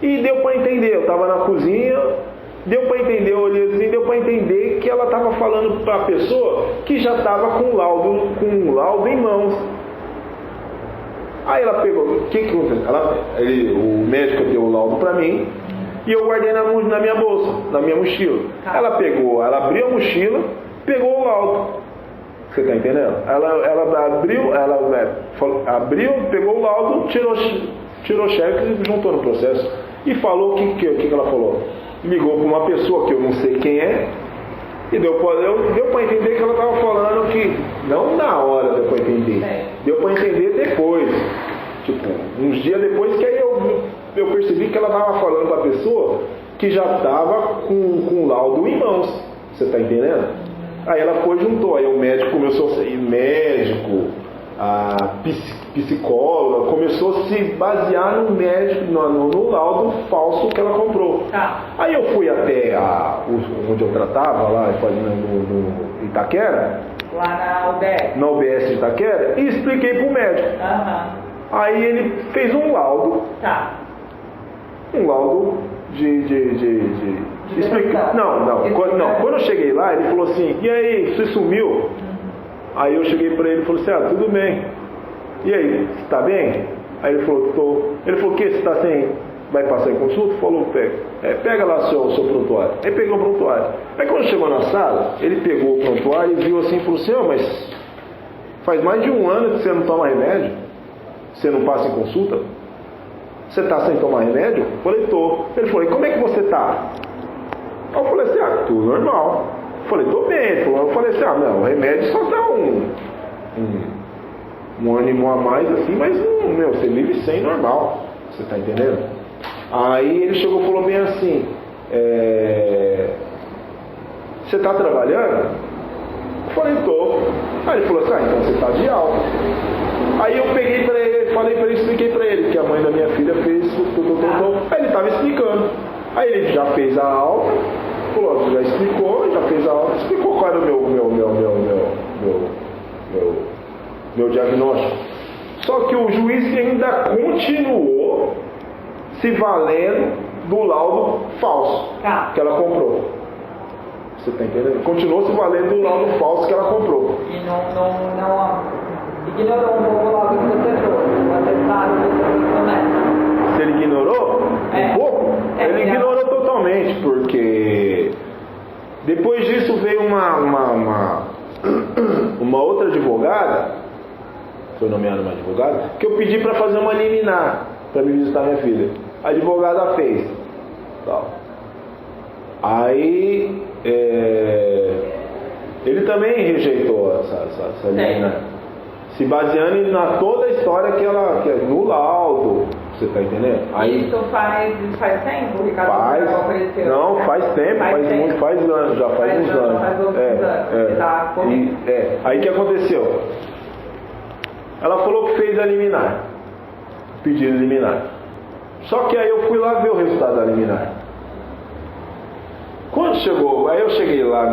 E deu para entender. Eu estava na cozinha, deu para entender, eu olhei assim, deu para entender que ela estava falando para a pessoa que já estava com um laudo em mãos. Aí ela pegou, o que aconteceu? O médico deu o laudo para mim e eu guardei na minha bolsa, na minha mochila. Ela abriu a mochila, pegou o laudo. Você está entendendo? Ela abriu, pegou o laudo, tirou o cheque e juntou no processo. E falou o que ela falou? Ligou para uma pessoa que eu não sei quem é. E deu para entender que ela estava falando que, não na hora deu para entender, deu para entender depois, tipo, uns dias depois, que aí eu percebi que ela estava falando para a pessoa que já estava com o laudo em mãos, você está entendendo? Aí ela foi e juntou, aí o médico começou a ser a psicóloga começou a se basear no médico, no laudo falso que ela comprou. Aí eu fui até onde eu tratava, lá no Itaquera, lá na UBS de Itaquera, e expliquei pro médico. Aí ele fez um laudo. Tá. Um laudo de explicar. Não. Quando eu cheguei lá, ele falou assim, e aí, você sumiu? Aí eu cheguei pra ele e falei assim, tudo bem. E aí, você tá bem? Aí ele falou, tô. Ele falou, o que? Você tá sem. Vai passar em consulta? Falou, pega. Pega lá seu prontuário. Aí pegou o prontuário. Aí quando chegou na sala, ele pegou o prontuário e viu assim e falou assim, mas faz mais de um ano que você não toma remédio? Você não passa em consulta? Você tá sem tomar remédio? Eu falei, tô. Ele falou, e como é que você tá? Aí eu falei assim, tudo normal. Eu falei, tô bem. Eu falei assim, não, o remédio só dá um ânimo a mais assim, mas você vive sem normal. Você tá entendendo? Aí ele chegou e falou bem assim, você tá trabalhando? Eu falei, tô. Aí ele falou assim, então você tá de alta. Aí eu peguei pra ele, falei pra ele, expliquei pra ele que a mãe da minha filha fez tudo. Aí ele tava explicando. Aí ele já fez a alta, falou, já explicou, já fez a alta, explicou qual era o meu diagnóstico. Só que o juiz ainda continuou se valendo do laudo falso que ela comprou. Você tá entendendo? Continuou se valendo do laudo falso que ela comprou. E não ignorou um pouco o laudo que você trouxe, o atestado que você começa. Se ele ignorou um pouco, ele ignorou totalmente, porque depois disso veio uma outra advogada, foi nomeada uma advogada, que eu pedi para fazer uma liminar para me visitar minha filha. A advogada fez. Tal. Aí ele também rejeitou essa liminar, se baseando na toda a história que é no laudo. Você tá entendendo? Aí, isso faz tempo, Ricardo? Faz tempo, faz anos, já faz uns anos. Aí o que aconteceu? Ela falou que fez a liminar, pedido liminar. Só que aí eu fui lá ver o resultado da liminar. Quando chegou, aí eu cheguei lá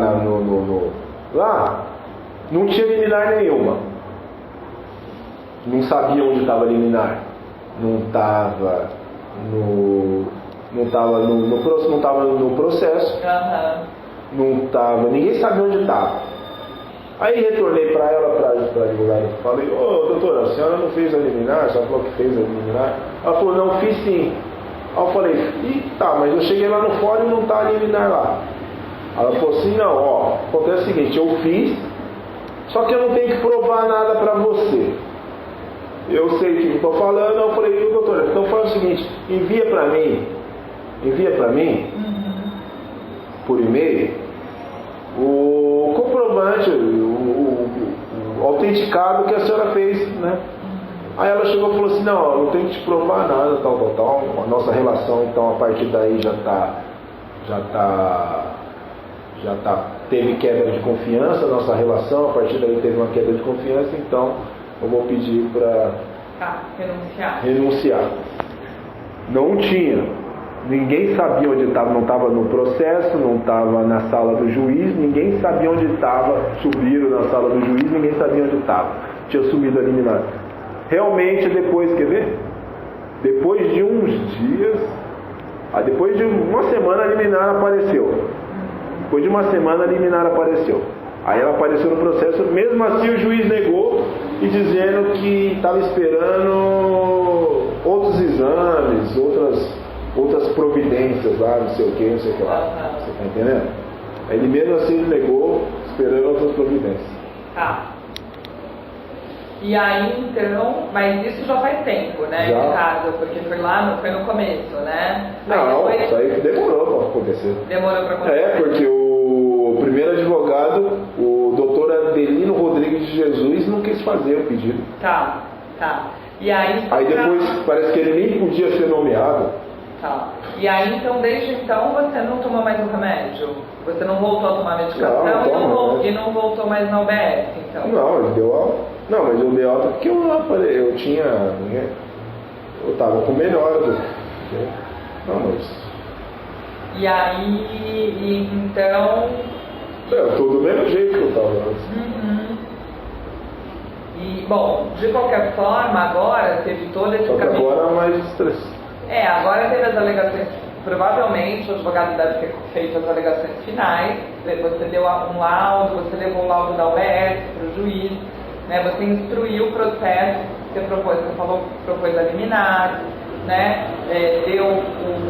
lá, não tinha liminar nenhuma. Não sabia onde estava a liminar. Não estava no processo. Não estava, ninguém sabia onde estava. Aí retornei para ela, para advogada, e falei, doutora, a senhora não fez a liminar? A senhora falou que fez a liminar? Ela falou, não, fiz sim. Aí eu falei, mas eu cheguei lá no fórum e não está a liminar lá. Ela falou assim, não, acontece o seguinte, eu fiz, só que eu não tenho que provar nada para você. Eu sei o que estou falando. Eu falei, doutora, então faz o seguinte, envia para mim por e-mail o comprovante, o autenticado que a senhora fez, né? Aí ela chegou e falou assim, não, eu não tenho que te provar nada, tal. A nossa relação, então, a partir daí teve quebra de confiança, a nossa relação, a partir daí teve uma quebra de confiança, então eu vou pedir para renunciar. Não tinha. Ninguém sabia onde estava, não estava no processo, não estava na sala do juiz, ninguém sabia onde estava, subiram na sala do juiz, ninguém sabia onde estava. Tinha subido a liminar. Realmente depois, quer ver? Depois de uns dias, depois de uma semana a liminar apareceu. Depois de uma semana a liminar apareceu. Aí ela apareceu no processo, mesmo assim o juiz negou e dizendo que estava esperando outros exames, outras providências lá, não sei o que lá. Você está entendendo? Aí ele mesmo assim negou, esperando outras providências. Tá. E aí então, mas isso já faz tempo, né, Ricardo? Porque foi no começo, né? Não, isso aí demorou para acontecer. Demorou para acontecer. Porque o primeiro advogado, o doutor Adelino Rodrigues de Jesus, não quis fazer o pedido. Tá. E aí depois parece que ele nem podia ser nomeado. Tá. E aí então, desde então, você não tomou mais o remédio? Você não voltou a tomar medicação e não voltou mais na UBS, então? Não, ele deu alta. Não, mas eu dei alta porque eu tinha... Eu tava com melhora. Não, mas... E aí, então... Eu tô do mesmo jeito que eu tava antes. E, bom, de qualquer forma, agora teve todo esse Só que caminho. agora é mais estresse. Agora teve as alegações. Provavelmente o advogado deve ter feito as alegações finais. Você deu um laudo, você levou o laudo da UBS para o juiz, né? Você instruiu o processo, você falou que propôs a liminar, né? Deu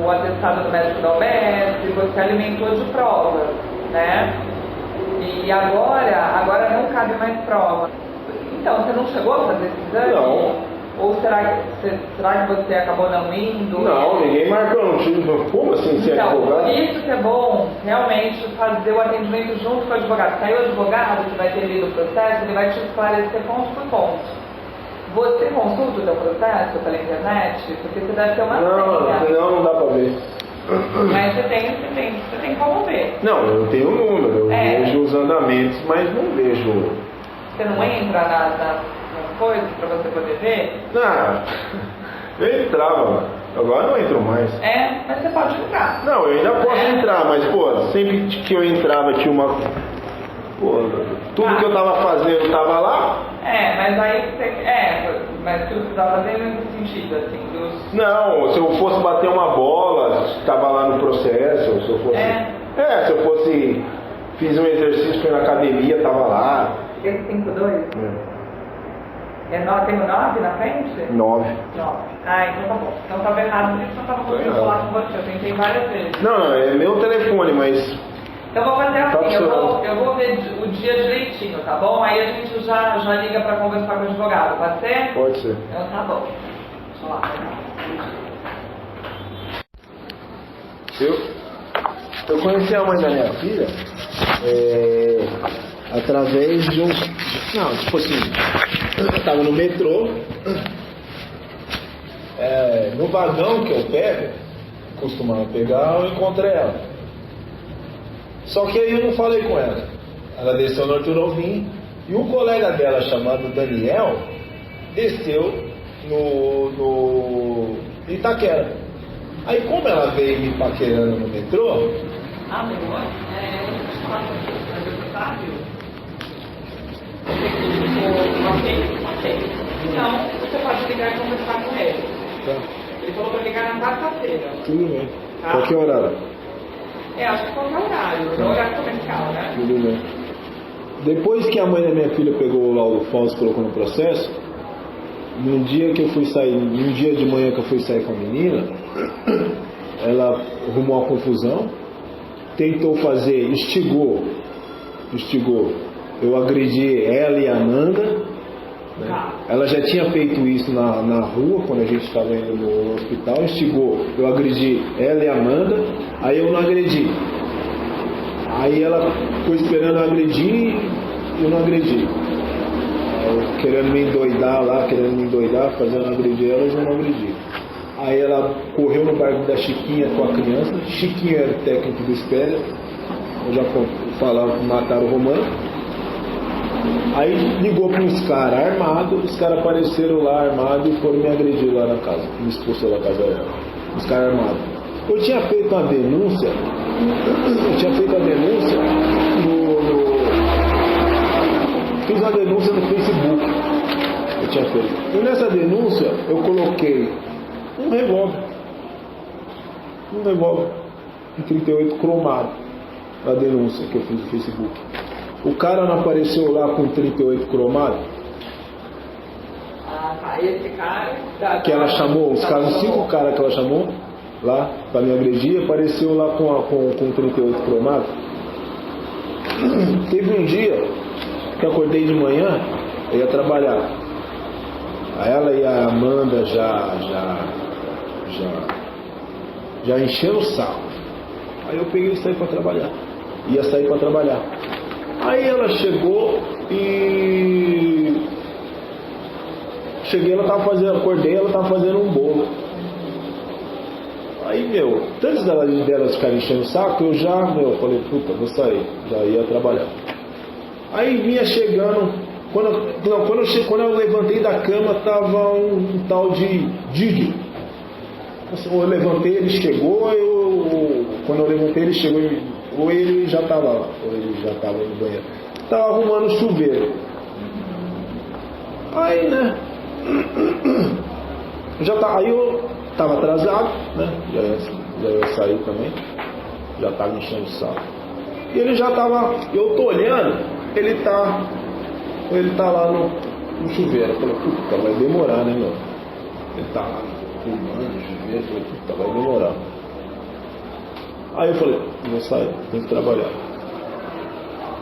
o atestado do médico da UBS, você alimentou de provas, né? E agora não cabe mais prova. Então, você não chegou a fazer esse exame? Não. Ou será que você acabou não indo? Não, ninguém marcou, não tive. Como assim ser Então, advogado? por isso que é bom realmente fazer o atendimento junto com o advogado. Saiu o advogado que vai ter lido o processo, ele vai te esclarecer ponto por ponto. Você consulta o seu processo pela internet? Porque você deve ter uma senha. Não dá pra ver. Mas você tem como ver. Não, eu tenho o número, eu vejo os andamentos, mas não vejo. Você não entra nas coisas para você poder ver? Não, eu entrava, agora não entro mais. Mas você pode entrar. Não, eu ainda posso entrar, mas sempre que eu entrava tinha uma. Tudo que eu tava fazendo tava lá? Mas aí você. Mas tudo que você tava fazendo no sentido, assim, dos. Não, se eu fosse bater uma bola, estava lá no processo, se eu fosse. Se eu fosse. Fiz um exercício, fui na academia, tava lá. Esse 5-2? Tem o 9 na frente? 9. 9. Então tá bom. Então tava errado, por isso que eu tava conseguindo falar com você. Eu tentei várias vezes. Não, é meu telefone, mas. Então vou fazer assim, eu vou ver o dia direitinho, tá bom? Aí a gente já liga pra conversar com o advogado, pode ser? Pode ser. Então tá bom. Deixa eu lá. Eu conheci a mãe da minha filha através de um. Não, tipo assim, eu tava no metrô, no vagão que eu pego, costumava pegar, eu encontrei ela. Só que aí eu não falei com ela. Ela desceu no Arthur Alvim e um colega dela chamado Daniel desceu no Itaquera. Aí como ela veio me paquerando no metrô. Meu irmão, deixa eu falar com você, mas você sabe? Ok. Então, você pode ligar e conversar com ele. Tá. Ele falou para ligar na quarta-feira. Tudo bem. Tá? Qualquer horário. Acho que qualquer horário. No horário comercial, né? Tudo bem. Depois que a mãe da minha filha pegou o laudo falso e colocou no processo, num dia de manhã que eu fui sair com a menina, ela arrumou uma confusão, tentou fazer, instigou, eu agredi ela e a Amanda, né? Ela já tinha feito isso na rua, quando a gente estava indo no hospital, instigou, eu agredi ela e a Amanda, aí eu não agredi. Aí ela ficou esperando eu agredir, eu não agredi. Querendo me endoidar, fazendo agredir elas, eu não agredi. Aí ela correu no bairro da Chiquinha com a criança. Chiquinha era o técnico do Espéria. Eu já falava que mataram o Romano. Aí ligou para uns caras armados. Os caras apareceram lá armados e foram me agredir lá na casa. Me expulsou da casa dela. Os caras armados. Eu tinha feito uma denúncia. Fiz uma denúncia no Facebook. Eu tinha feito. E nessa denúncia eu coloquei um revólver em 38 cromado na denúncia que eu fiz no Facebook. O cara não apareceu lá com 38 cromado? Esse cara que ela chamou, os 5 caras que ela chamou lá pra me agredir, apareceu lá com 38 cromado. Teve um dia que eu acordei de manhã, eu ia trabalhar. Aí ela e a Amanda já encheram o saco. Aí eu peguei e saí pra trabalhar. Ia sair pra trabalhar. Aí ela chegou e... acordei, ela tava fazendo um bolo. Aí, antes delas ficarem enchendo o saco, eu já, falei, puta, vou sair. Já ia trabalhar. Aí vinha chegando, quando eu levantei da cama, tava um tal de Didi. Eu levantei, ele chegou, quando eu levantei, ele chegou, ou ele já estava lá, ou ele já estava no banheiro. Estava arrumando o chuveiro. Aí, né? Aí eu tava atrasado, né? Já ia sair também. Já tava enchendo o saco. E ele já tava. Eu tô olhando, ele tá lá no chuveiro. Eu falei, puta, vai demorar, né, meu? Ele tá lá fumando no chuveiro. Eu falei, puta, vai demorar. Aí eu falei, vou sair, tenho que trabalhar.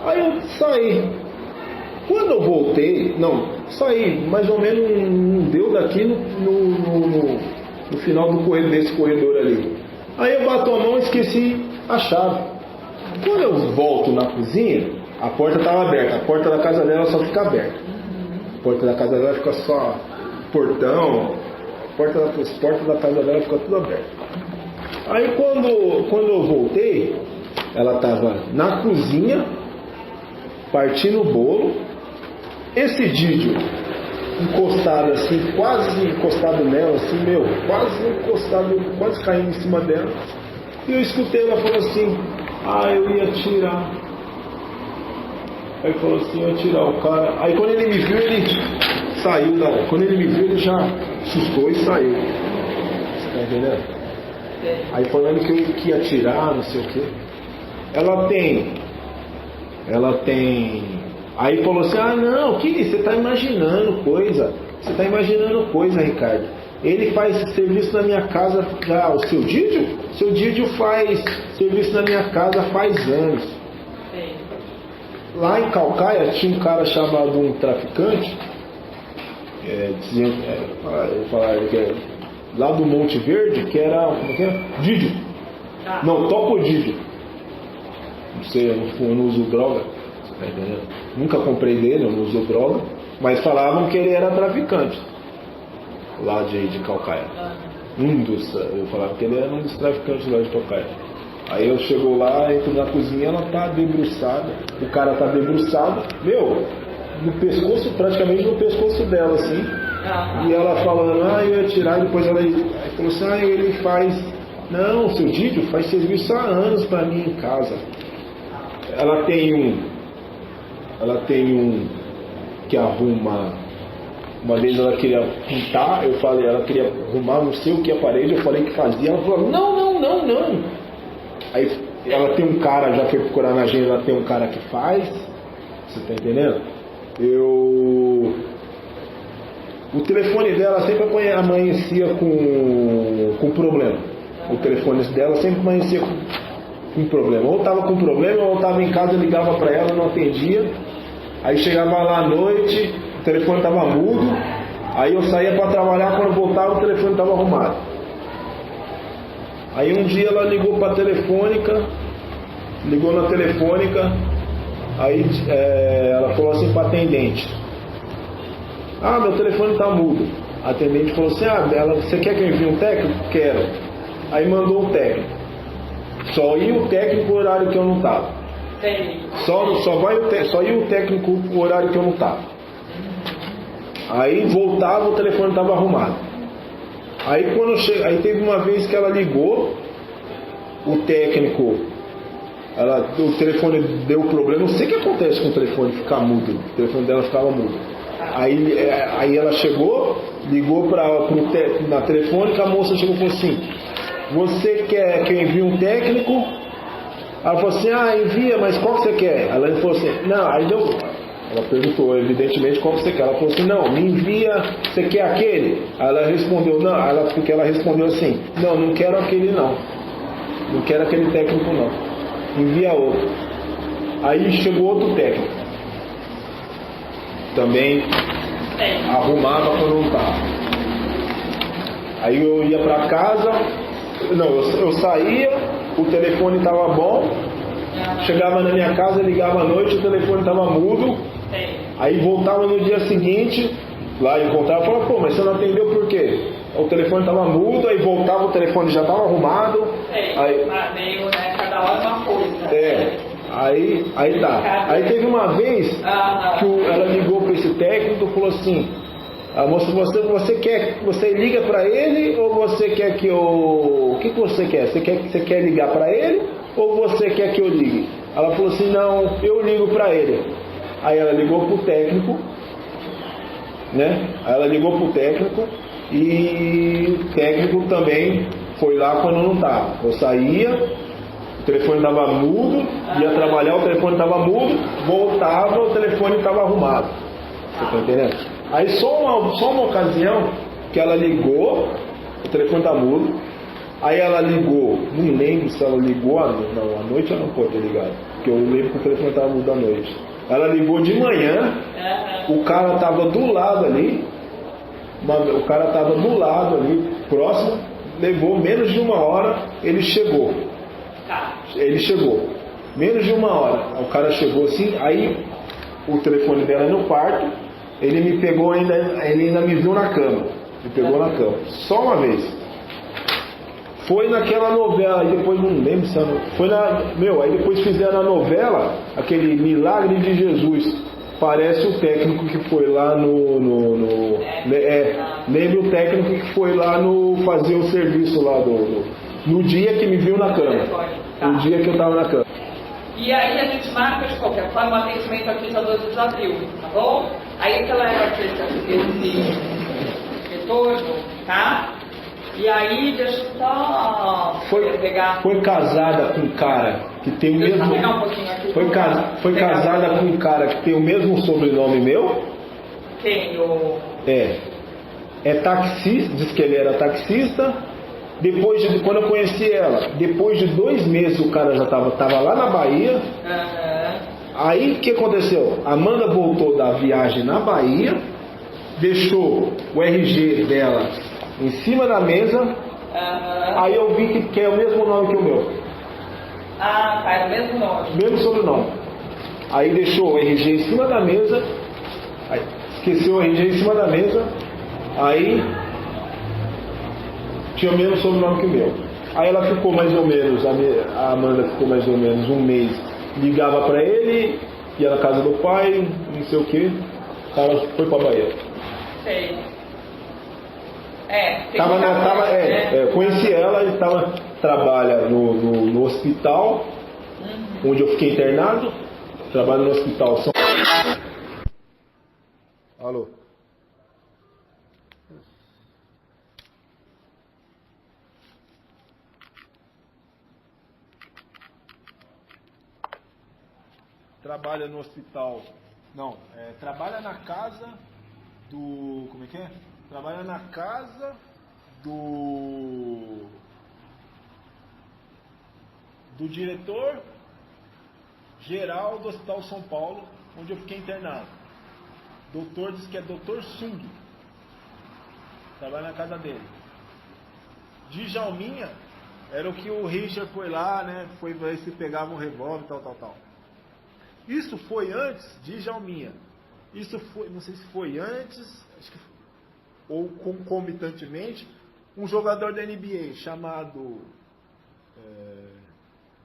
Aí eu saí. Quando eu voltei, saí, mais ou menos não deu daqui no final desse corredor ali. Aí eu bato a mão e esqueci a chave. Quando eu volto na cozinha, a porta estava aberta. A porta da casa dela só fica aberta. A porta da casa dela fica só portão. As portas da casa dela ficam tudo abertas. Aí quando eu voltei, ela estava na cozinha, partindo o bolo. Esse Didio encostado assim, quase encostado nela, assim, quase caindo em cima dela. E eu escutei ela falando assim, eu ia tirar. Aí falou assim, eu ia tirar o cara. Aí quando ele me viu, ele saiu quando ele me viu, ele já assustou e saiu. Você tá entendendo? Aí falando que ia tirar, não sei o que. Ela tem. Aí falou assim, não, que você está imaginando coisa. Você está imaginando coisa, Ricardo. Ele faz serviço na minha casa já. O seu Didio? Seu Didio faz serviço na minha casa faz anos. Sim. Lá em Calcaia tinha um cara chamado um traficante. Lá do Monte Verde, que era. Como que é? Didio. Não, Topo Didio. Não sei, eu não uso droga. Tá entendendo? Nunca comprei dele, eu não uso droga, mas falavam que ele era traficante lá de Calcaia. Eu falava que ele era um dos traficantes lá de Calcaia. Aí eu chego lá, entro na cozinha, ela tá debruçada, o cara tá debruçado, no pescoço, praticamente no pescoço dela, assim. E ela falando, eu ia tirar, e depois ela falou assim, ele faz. Não, o seu Didio faz serviço há anos pra mim em casa. Ela tem um que arruma. Uma vez ela queria pintar, eu falei, ela queria arrumar não sei o que a parede, eu falei que fazia, ela falou, não. Aí ela tem um cara, já foi procurar na agenda, ela tem um cara que faz, você tá entendendo? O telefone dela sempre amanhecia com problema. O telefone dela sempre amanhecia com problema. Ou estava com problema, ou estava em casa, ligava para ela, não atendia. Aí chegava lá à noite, o telefone estava mudo. Aí eu saía para trabalhar, quando eu voltava o telefone estava arrumado. Aí um dia ela ligou na telefônica, aí ela falou assim para a atendente, meu telefone está mudo. A atendente falou assim, você quer que eu envie um técnico? Quero. Aí mandou um técnico. Só ia o técnico no horário que eu não estava. Só ia o técnico no horário que eu não estava. Aí voltava, o telefone estava arrumado. Aí aí teve uma vez que ela ligou, o técnico, o telefone deu problema, não sei o que acontece com o telefone ficar mudo, o telefone dela ficava mudo. Aí ela chegou, ligou na telefônica, a moça chegou e falou assim, você quer que eu envie um técnico? Ela falou assim, envia, mas qual que você quer? Ela falou assim, ela perguntou, evidentemente, qual que você quer? Ela falou assim, não, me envia, você quer aquele? Ela respondeu, não, porque ela respondeu assim, não quero aquele não quero aquele técnico não, envia outro. Aí chegou outro técnico, também arrumava quando não estava. Aí eu ia para casa, eu saía, o telefone estava bom, chegava na minha casa, ligava à noite, o telefone estava mudo. Aí voltava no dia seguinte, lá encontrava e falava, mas você não atendeu por quê? O telefone estava mudo, aí voltava, o telefone já estava arrumado. Cada hora uma coisa. Aí tá. Aí teve uma vez que ela ligou para esse técnico e falou assim, moça, você liga para ele ou você quer que eu... O que você quer? Você quer ligar para ele ou você quer que eu ligue? Ela falou assim, não, eu ligo para ele. Aí ela ligou pro técnico, né? Aí ela ligou pro técnico e o técnico também foi lá quando eu não estava. Eu saía, o telefone estava mudo, ia trabalhar, o telefone estava mudo, voltava, o telefone estava arrumado. Você tá entendendo? Aí só uma ocasião que ela ligou, o telefone tá mudo, aí ela ligou, não lembro se ela ligou à noite ela não pode ter ligado, porque eu lembro que o telefone estava mudo à noite. Ela ligou de manhã, o cara estava do lado ali, próximo, levou menos de uma hora, ele chegou. Menos de uma hora, o cara chegou assim, aí o telefone dela no quarto, ele me pegou ainda, ele ainda me viu na cama, só uma vez. Foi naquela novela, aí depois não lembro se foi aí depois fizeram a novela, aquele Milagre de Jesus. Parece o técnico que foi lá lembra o técnico que foi lá fazer o serviço lá no dia que me viu na cama. No dia que eu tava na cama. E aí a gente marca de qualquer forma o atendimento aqui dia 12 de abril, tá bom? Aí aquela era esse retorno, tá? E aí, deixa eu só pegar. Foi casada com um cara que tem o mesmo. Pegar um pouquinho aqui, foi casada com um cara que tem o mesmo sobrenome meu? Tenho. É taxista, diz que ele era taxista. Quando eu conheci ela, depois de 2 meses o cara já tava lá na Bahia. Aí o que aconteceu? A Amanda voltou da viagem na Bahia, deixou o RG dela em cima da mesa, aí eu vi que é o mesmo nome que o meu. Ah, tá, é o mesmo nome. Mesmo sobrenome. Aí deixou o RG em cima da mesa, aí esqueceu o RG em cima da mesa, aí tinha o mesmo sobrenome que o meu. Aí ela ficou mais ou menos, a Amanda ficou mais ou menos 1 mês, ligava pra ele, ia na casa do pai, não sei o que, o cara foi pra Bahia. Sei. Conheci ela, ele trabalha no hospital, onde eu fiquei internado, trabalha no hospital São Paulo. Alô? Trabalha no hospital, trabalha na casa do, como é que é? Trabalha na casa do diretor geral do Hospital São Paulo, onde eu fiquei internado. Doutor diz que é Dr. Sung. Trabalha na casa dele. Djalminha era o que o Richard foi lá, né? Foi ver se pegava um revólver, tal. Isso foi antes de Djalminha. Isso foi, não sei se foi antes, acho que ou concomitantemente, um jogador da NBA chamado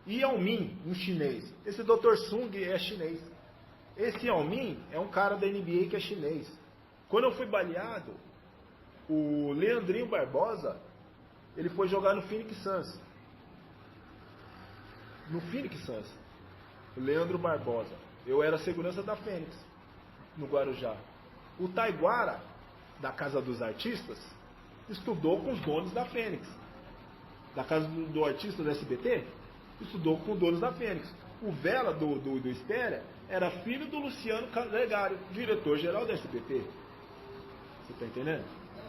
Yao Ming, um chinês. Esse Dr. Sung é chinês. Esse Yao Ming é um cara da NBA que é chinês. Quando eu fui baleado, o Leandrinho Barbosa, ele foi jogar no Phoenix Suns. No Phoenix Suns. O Leandro Barbosa. Eu era segurança da Fênix, no Guarujá. O Taiguara, da Casa dos Artistas, estudou com os donos da Fênix. Da Casa do Artista do SBT, estudou com os donos da Fênix. O Vela do Espéria era filho do Luciano Calegari, diretor-geral da SBT. Você tá entendendo?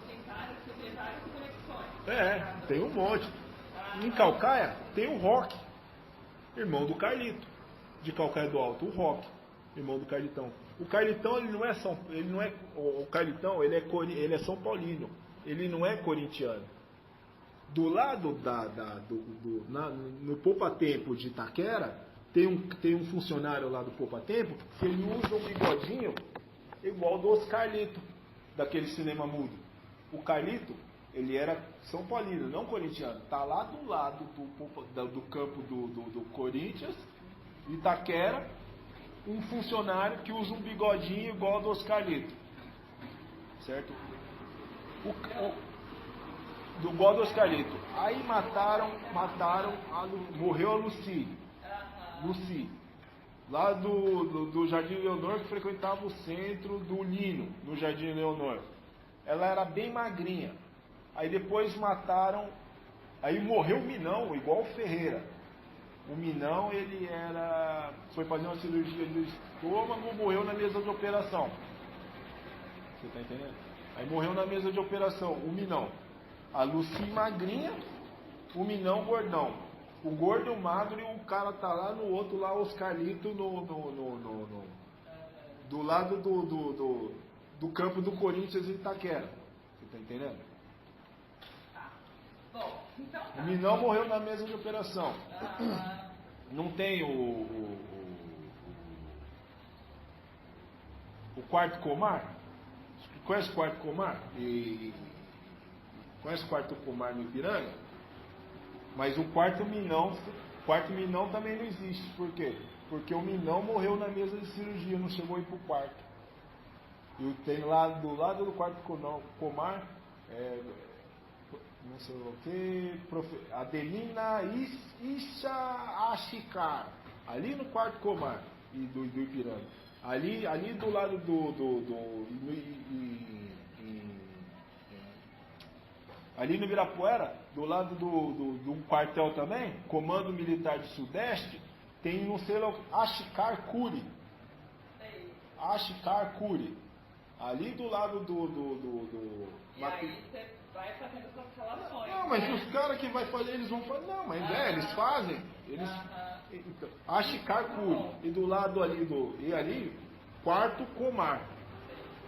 Tem várias conexões. Tem um monte. Em Calcaia tem o Rock, irmão do Carlito. De Calcaia do Alto, o Rock, irmão do Carlitão. O Carlitão, o Carlitão, ele é São Paulino, ele não é corintiano. Do lado no Poupa Tempo de Itaquera, tem um funcionário lá do Poupa Tempo que ele usa um bigodinho igual do Oscarlito, daquele cinema mudo. O Carlito, ele era São Paulino, não corintiano. Tá lá do lado do campo do Corinthians, Itaquera, um funcionário que usa um bigodinho igual ao do Oscarlito, certo? Igual ao do Oscarlito. Aí mataram morreu a Lucy. lá do Jardim Leonor, que frequentava o centro do Lino, no Jardim Leonor. Ela era bem magrinha. Aí depois mataram, aí morreu o Minão, igual o Ferreira. O Minão, ele foi fazer uma cirurgia do estômago, morreu na mesa de operação. Você tá entendendo? Aí morreu na mesa de operação, o Minão. A Lucy magrinha, o Minão gordão. O gordo e o magro, e o cara tá lá no outro, lá, os Carlitos, do lado do campo do Corinthians em Itaquera. Você tá entendendo? Tá. Bom, então tá. O Minão morreu na mesa de operação. Não tem o quarto Comar? Conhece o quarto Comar? Conhece o quarto Comar no Ipiranga? Mas o quarto Minão também não existe. Por quê? Porque o Minão morreu na mesa de cirurgia, não chegou a ir pro quarto. E tem lá do lado do quarto Comar, não sei o que, Adelina Isha Ashikar, ali no quarto Comar do Ipiranga. Ali do lado ali no Ibirapuera, do lado do quartel também, Comando Militar do Sudeste, tem um selo Ashikar Curi. Ashikar Curi. Ali do lado E aí você vai fazendo suas relações. Não, mas os caras que vai fazer, eles vão fazer. Não, mas eles fazem. Então, Ashikar Curi. E do lado ali quarto Comar.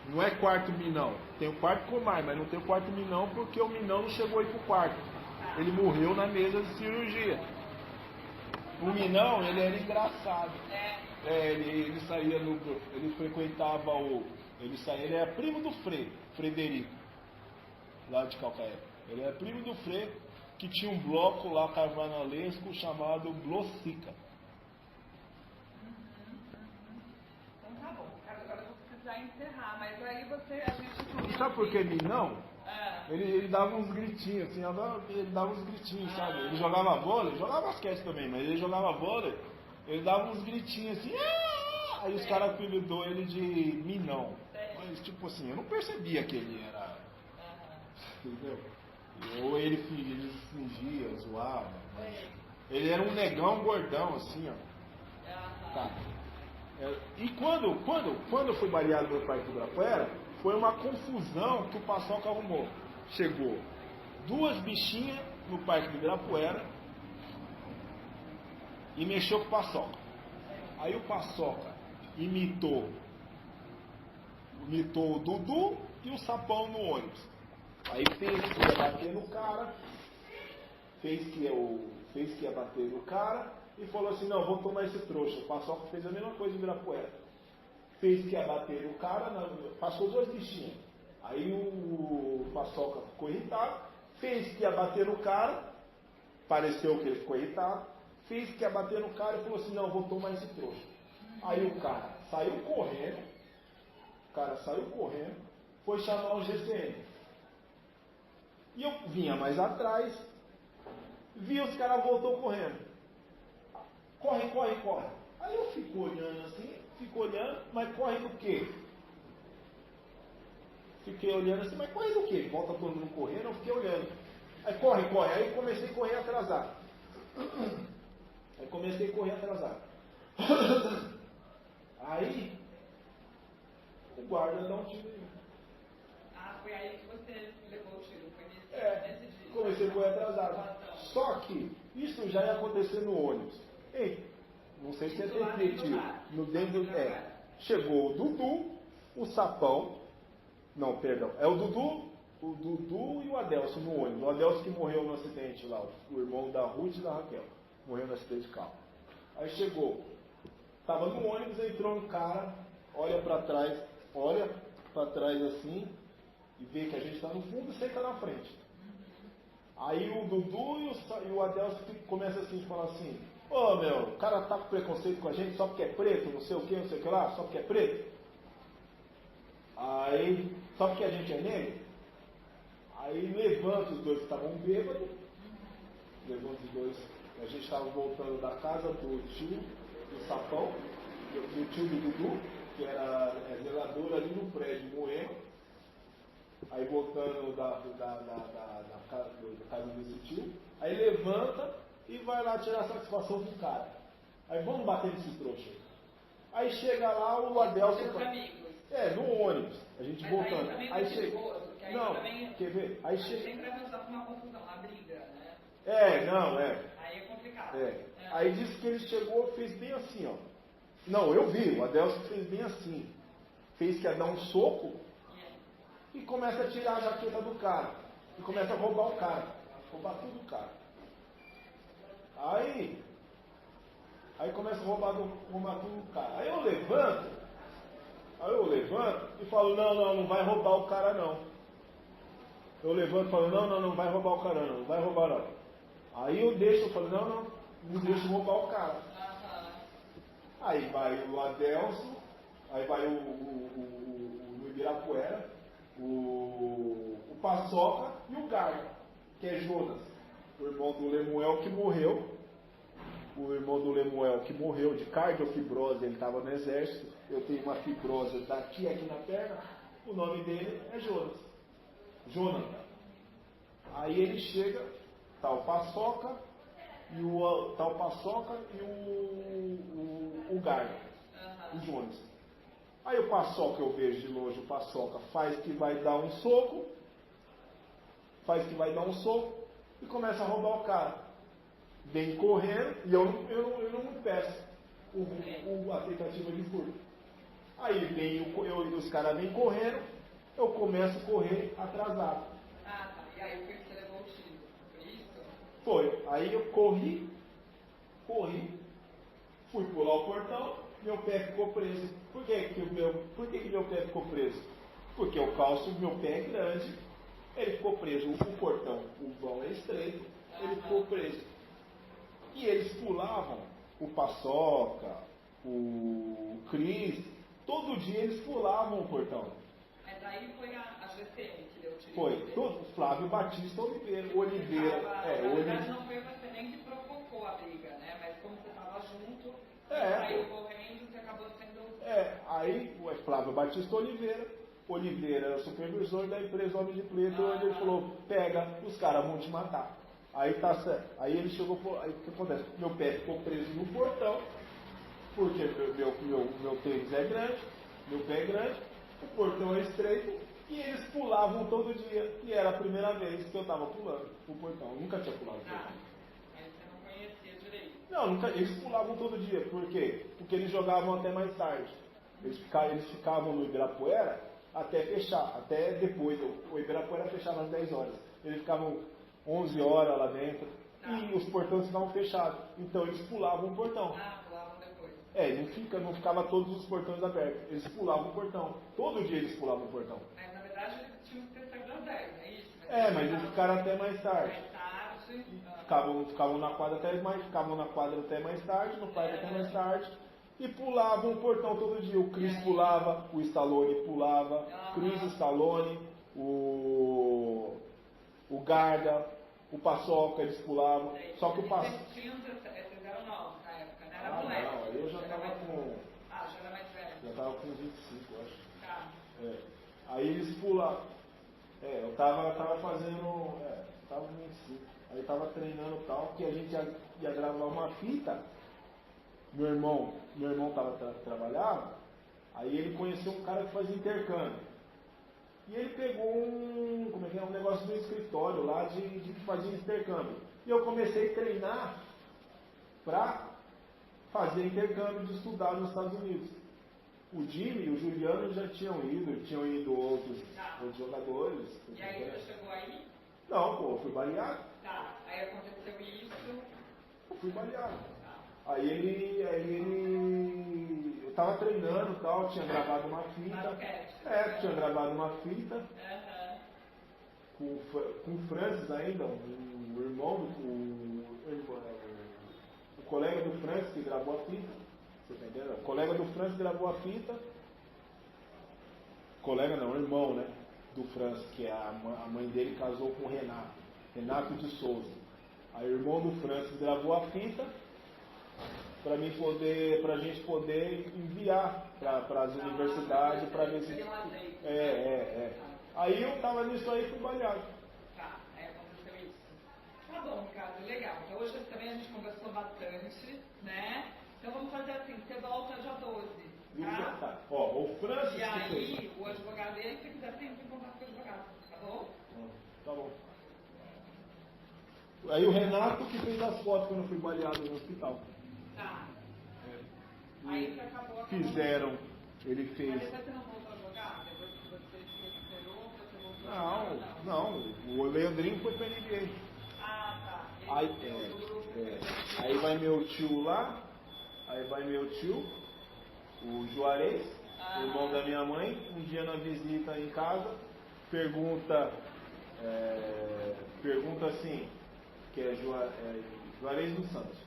Não é quarto Minão. Tem o quarto Comar, mas não tem o quarto Minão porque o Minão não chegou aí pro quarto. Ele morreu na mesa de cirurgia. O Minão, ele era engraçado. Ele saía ele frequentava ele era primo do Frederico, lá de Calcaia. Ele era primo do Frei, que tinha um bloco lá carnavalesco chamado Blossica. Então tá bom, agora eu vou precisar encerrar, mas aí a gente... Sabe por que Minão? Ele dava uns gritinhos, assim, ele dava uns gritinhos, sabe? Ele jogava vôlei, jogava basquete também, mas ele jogava vôlei, ele dava uns gritinhos assim, aí os caras apelidou ele de Minão. Mas tipo assim, eu não percebia que ele era. Entendeu? Ou ele fingia, zoava. Ele era um negão gordão, assim, ó. Tá. E quando eu fui baleado no Parque do Ibirapuera, foi uma confusão que o Paçoca arrumou. Chegou 2 bichinhas no Parque do Ibirapuera e mexeu com o Paçoca. Aí o Paçoca imitou o Dudu e o Sapão no ônibus. Aí fez que ia bater no cara, fez que ia bater no cara e falou assim, não, vou tomar esse trouxa. O Paçoca fez a mesma coisa em Ibirapuera. Fez que ia bater no cara, passou 2 bichinhos. Aí o Paçoca ficou irritado, fez que ia bater no cara, pareceu que ele ficou irritado, fez que ia bater no cara e falou assim, não, vou tomar esse trouxa. Aí o cara saiu correndo, foi chamar o GCM. E eu vinha mais atrás, vi os caras voltou correndo. Corre. Aí eu fico olhando assim, mas corre do quê? Fiquei olhando assim, mas corre do quê? Volta todo mundo correndo, eu fiquei olhando. Aí corre. Aí comecei a correr atrasado. Aí o guarda dá um tiro em mim. Foi aí que você levou o tiro, foi nesse dia. Comecei a correr atrasado. Só que isso já ia acontecer no ônibus. Ei, não sei se é dentro. Chegou o Dudu, o Sapão. Não, perdão. É o Dudu e o Adelso no ônibus. O Adelso que morreu no acidente lá, o irmão da Ruth e da Raquel. Morreu no acidente de carro. Aí chegou. Tava no ônibus, entrou um cara, olha para trás assim, e vê que a gente está no fundo e senta na frente. Aí o Dudu e o Adelso começam assim, a falar assim, ô meu, o cara tá com preconceito com a gente só porque é preto, não sei o que lá, só porque é preto. Aí, só porque a gente é negro. Aí levanta os dois que estavam bêbados, a gente estava voltando da casa do tio, do Sapão, tio do Dudu, que era zelador ali no prédio, morrendo. Aí voltando da casa desse tio. Aí levanta e vai lá tirar satisfação com o cara. Aí vamos bater nesse trouxa. Aí chega lá o Adelson. Seus amigos. No ônibus. A gente Mas voltando. Aí chega. Não, quer ver? Aí chega. Sempre vai usar uma confusão, uma briga, né? Aí é complicado. Aí disse que ele chegou, fez bem assim, ó. Não, eu vi, o Adelson fez bem assim. Fez que ia dar um soco e começa a tirar a jaqueta do cara. E começa a roubar o cara. Roubar tudo do cara. Aí começa a roubar tudo do cara. Aí eu levanto e falo, não vai roubar o cara não. Eu levanto e falo, não vai roubar o cara não vai roubar não. Aí eu falo, não deixo roubar o cara. Aí vai o Adelson, aí vai o Ibirapuera, o Paçoca e o Garga, que é Jonas, o irmão do Lemuel que morreu. O irmão do Lemuel que morreu de cardiofibrose, ele estava no exército. Eu tenho uma fibrose daqui aqui na perna. O nome dele é Jonas. Jonathan. Aí ele chega, tá o Paçoca e o Garga, o Jonas. Aí o Paçoca, eu vejo de longe, o Paçoca faz que vai dar um soco, e começa a roubar o cara. Vem correndo e eu não peço a tentativa de furto. Aí os caras vêm correndo, eu começo a correr atrasado. Tá. E aí foi que você levou o tiro? Foi isso? Foi. Aí eu corri, fui pular o portão, meu pé ficou preso. Por que meu pé ficou preso? Porque eu calço, meu pé é grande, ele ficou preso. O portão, o vão é estreito, ele ficou preso. E eles pulavam, o Paçoca, o Cris, todo dia eles pulavam o portão. Mas aí foi a GCM que deu o tiro. Foi, Flávio Batista Oliveira. Na verdade não foi você nem que provocou a briga, né? Mas como você estava junto, saiu correndo, você acabou sendo... Aí o Flávio Batista Oliveira era o supervisor da empresa Homem de Preto, onde ele falou, pega, os caras vão te matar. Aí tá certo. Aí ele chegou, aí o que acontece? Meu pé ficou preso no portão, porque meu tênis é grande, meu pé é grande, o portão é estreito, e eles pulavam todo dia. E era a primeira vez que eu estava pulando o portão. Eu nunca tinha pulado o portão. Mas você não conhecia direito. Não, eles pulavam todo dia. Por quê? Porque eles jogavam até mais tarde. Eles ficavam no Ibirapuera até fechar, até depois. O Ibirapuera fechava às 10 horas. Eles ficavam 11 horas lá dentro, e os portões estavam fechados. Então eles pulavam o portão. Pulavam depois. Não ficava todos os portões abertos. Eles pulavam o portão. Todo dia eles pulavam o portão. Mas na verdade eles tinham que ter saído às 10, não é isso? Mas eles ficaram até mais tarde. Mais tarde. Ficavam na quadra até mais tarde, no parque até mais tarde. E pulavam o portão todo dia. O Cris pulava, o Stallone pulava, Cris, Stallone, o Garga, o Paçoca, eles pulavam. Só que o Paçoca... Vocês eram novos na época, né? Era moleque. Não, eu já estava com... já era mais velho. Já estava com 25, eu acho. Tá. Aí eles pulavam. Eu estava fazendo... estava com 25. Aí eu estava treinando e tal, que a gente ia gravar uma fita. Meu irmão trabalhava, aí ele conheceu um cara que fazia intercâmbio. E ele pegou um negócio do escritório lá de fazer intercâmbio. E eu comecei a treinar para fazer intercâmbio de estudar nos Estados Unidos. O Jimmy e o Juliano já tinham ido outros jogadores. E aí você chegou aí? Não, eu fui baleado. Tá, aí aconteceu isso. Eu fui baleado. Aí ele. Eu tava treinando e tal, tinha gravado uma fita. Tinha gravado uma fita. Com o Francis ainda, o irmão o colega do Francis que gravou a fita. Você tá entendendo? O colega do Francis gravou a fita. Colega não, irmão, né? Do Francis, que a mãe dele casou com o Renato de Souza. Aí o irmão do Francis gravou a fita. pra gente poder enviar para as universidades, para ver se... Aí eu tava nisso aí e fui baleado. Tá, aconteceu isso. Tá bom, Ricardo, legal. Então hoje também a gente conversou bastante, né? Então vamos fazer assim, você volta dia 12, tá? Ó, o Francis... E aí, o advogado dele, se quiser, tem que contato com o advogado, tá bom? Tá bom. Aí o Renato que fez as fotos quando eu fui baleado no hospital. Tá. Aí você acabou. Fizeram, ele fez... Mas depois você não voltou a advogar? Depois que você se recuperou, você voltou a advogar? Não, o Leandrinho foi pra NBA. Ah, tá. Aí vai meu tio lá, o Juarez, irmão da minha mãe, um dia na visita em casa, pergunta assim, que é Juarez dos Santos.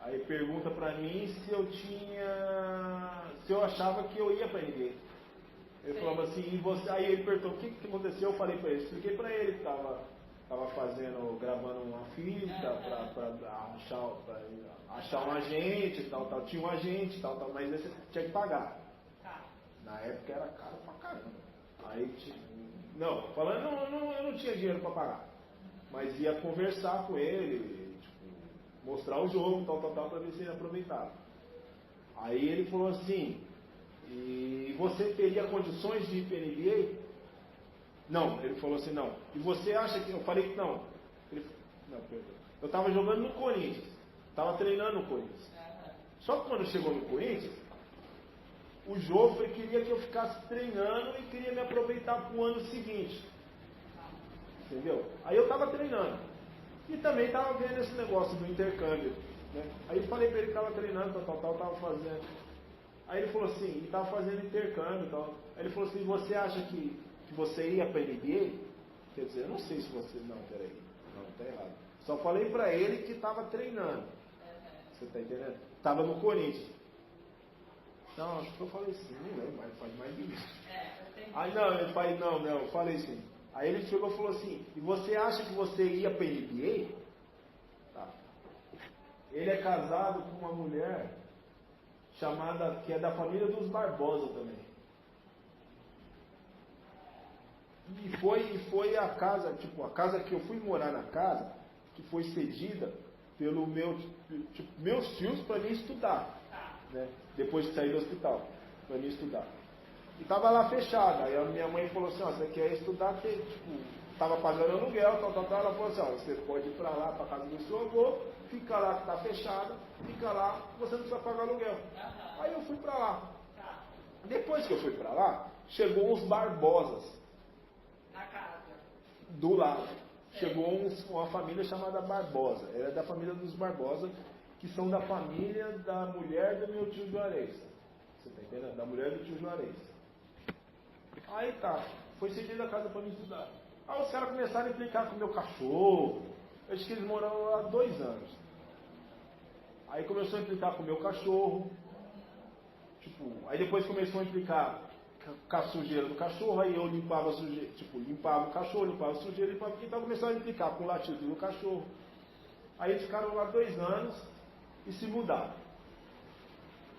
Aí pergunta pra mim se eu achava que eu ia pra NBA. Ele falava assim, e você? Aí ele perguntou o que aconteceu, eu falei pra ele, expliquei pra ele que tava gravando uma fita pra achar um agente e tal, tinha um agente e tal, mas esse tinha que pagar. Na época era caro pra caramba. Aí, eu não tinha dinheiro pra pagar, mas ia conversar com ele, mostrar o jogo, tal, pra ver se ele aproveitava. Aí ele falou assim, e você teria condições de ir para a NBA? Não, ele falou assim, não. E você acha que... Eu falei que não. Perdão. Eu estava jogando no Corinthians, estava treinando no Corinthians. Só que quando chegou no Corinthians, o Joffre queria que eu ficasse treinando e queria me aproveitar para o ano seguinte. Entendeu? Aí eu estava treinando. E também estava vendo esse negócio do intercâmbio. Né? Aí eu falei para ele que estava treinando, estava fazendo. Aí ele falou assim, e estava fazendo intercâmbio e tal. Aí ele falou assim, você acha que você ia para a NBA? Quer dizer, eu não sei se você... Não, peraí. Não, tá errado. Só falei para ele que estava treinando. Você tá entendendo? Estava no Corinthians. Não, acho que eu falei sim, não lembro, mas faz mais de isso. Aí não, eu falei sim. Aí ele chegou e falou assim, e você acha que você ia para a NBA? Tá. Ele é casado com uma mulher chamada, que é da família dos Barbosa também. E foi a casa, a casa que eu fui morar na casa, que foi cedida pelo meus tios para mim estudar, né? Depois de sair do hospital, para mim estudar. E estava lá fechada. Aí a minha mãe falou assim, você quer estudar? Que estava pagando aluguel, tal. Ela falou assim, você pode ir para lá, para casa do seu avô, fica lá que está fechada, fica lá, você não precisa pagar aluguel. Aí eu fui para lá. Depois que eu fui para lá, chegou uns Barbosas. Na casa. Do lado. Chegou uma família chamada Barbosa. Era da família dos Barbosa, que são da família da mulher do meu tio Juarez. Você está entendendo? Da mulher do tio Juarez. Aí tá. Foi cedida a casa para me estudar. Aí os caras começaram a implicar com o meu cachorro. Eu acho que eles moraram lá 2 anos. Aí começou a implicar com o meu cachorro. Aí depois começou a implicar com a sujeira do cachorro. Aí eu limpava a sujeira, limpava o cachorro, limpava a sujeira, então começaram a implicar com o latido do cachorro. Aí eles ficaram lá 2 anos e se mudaram.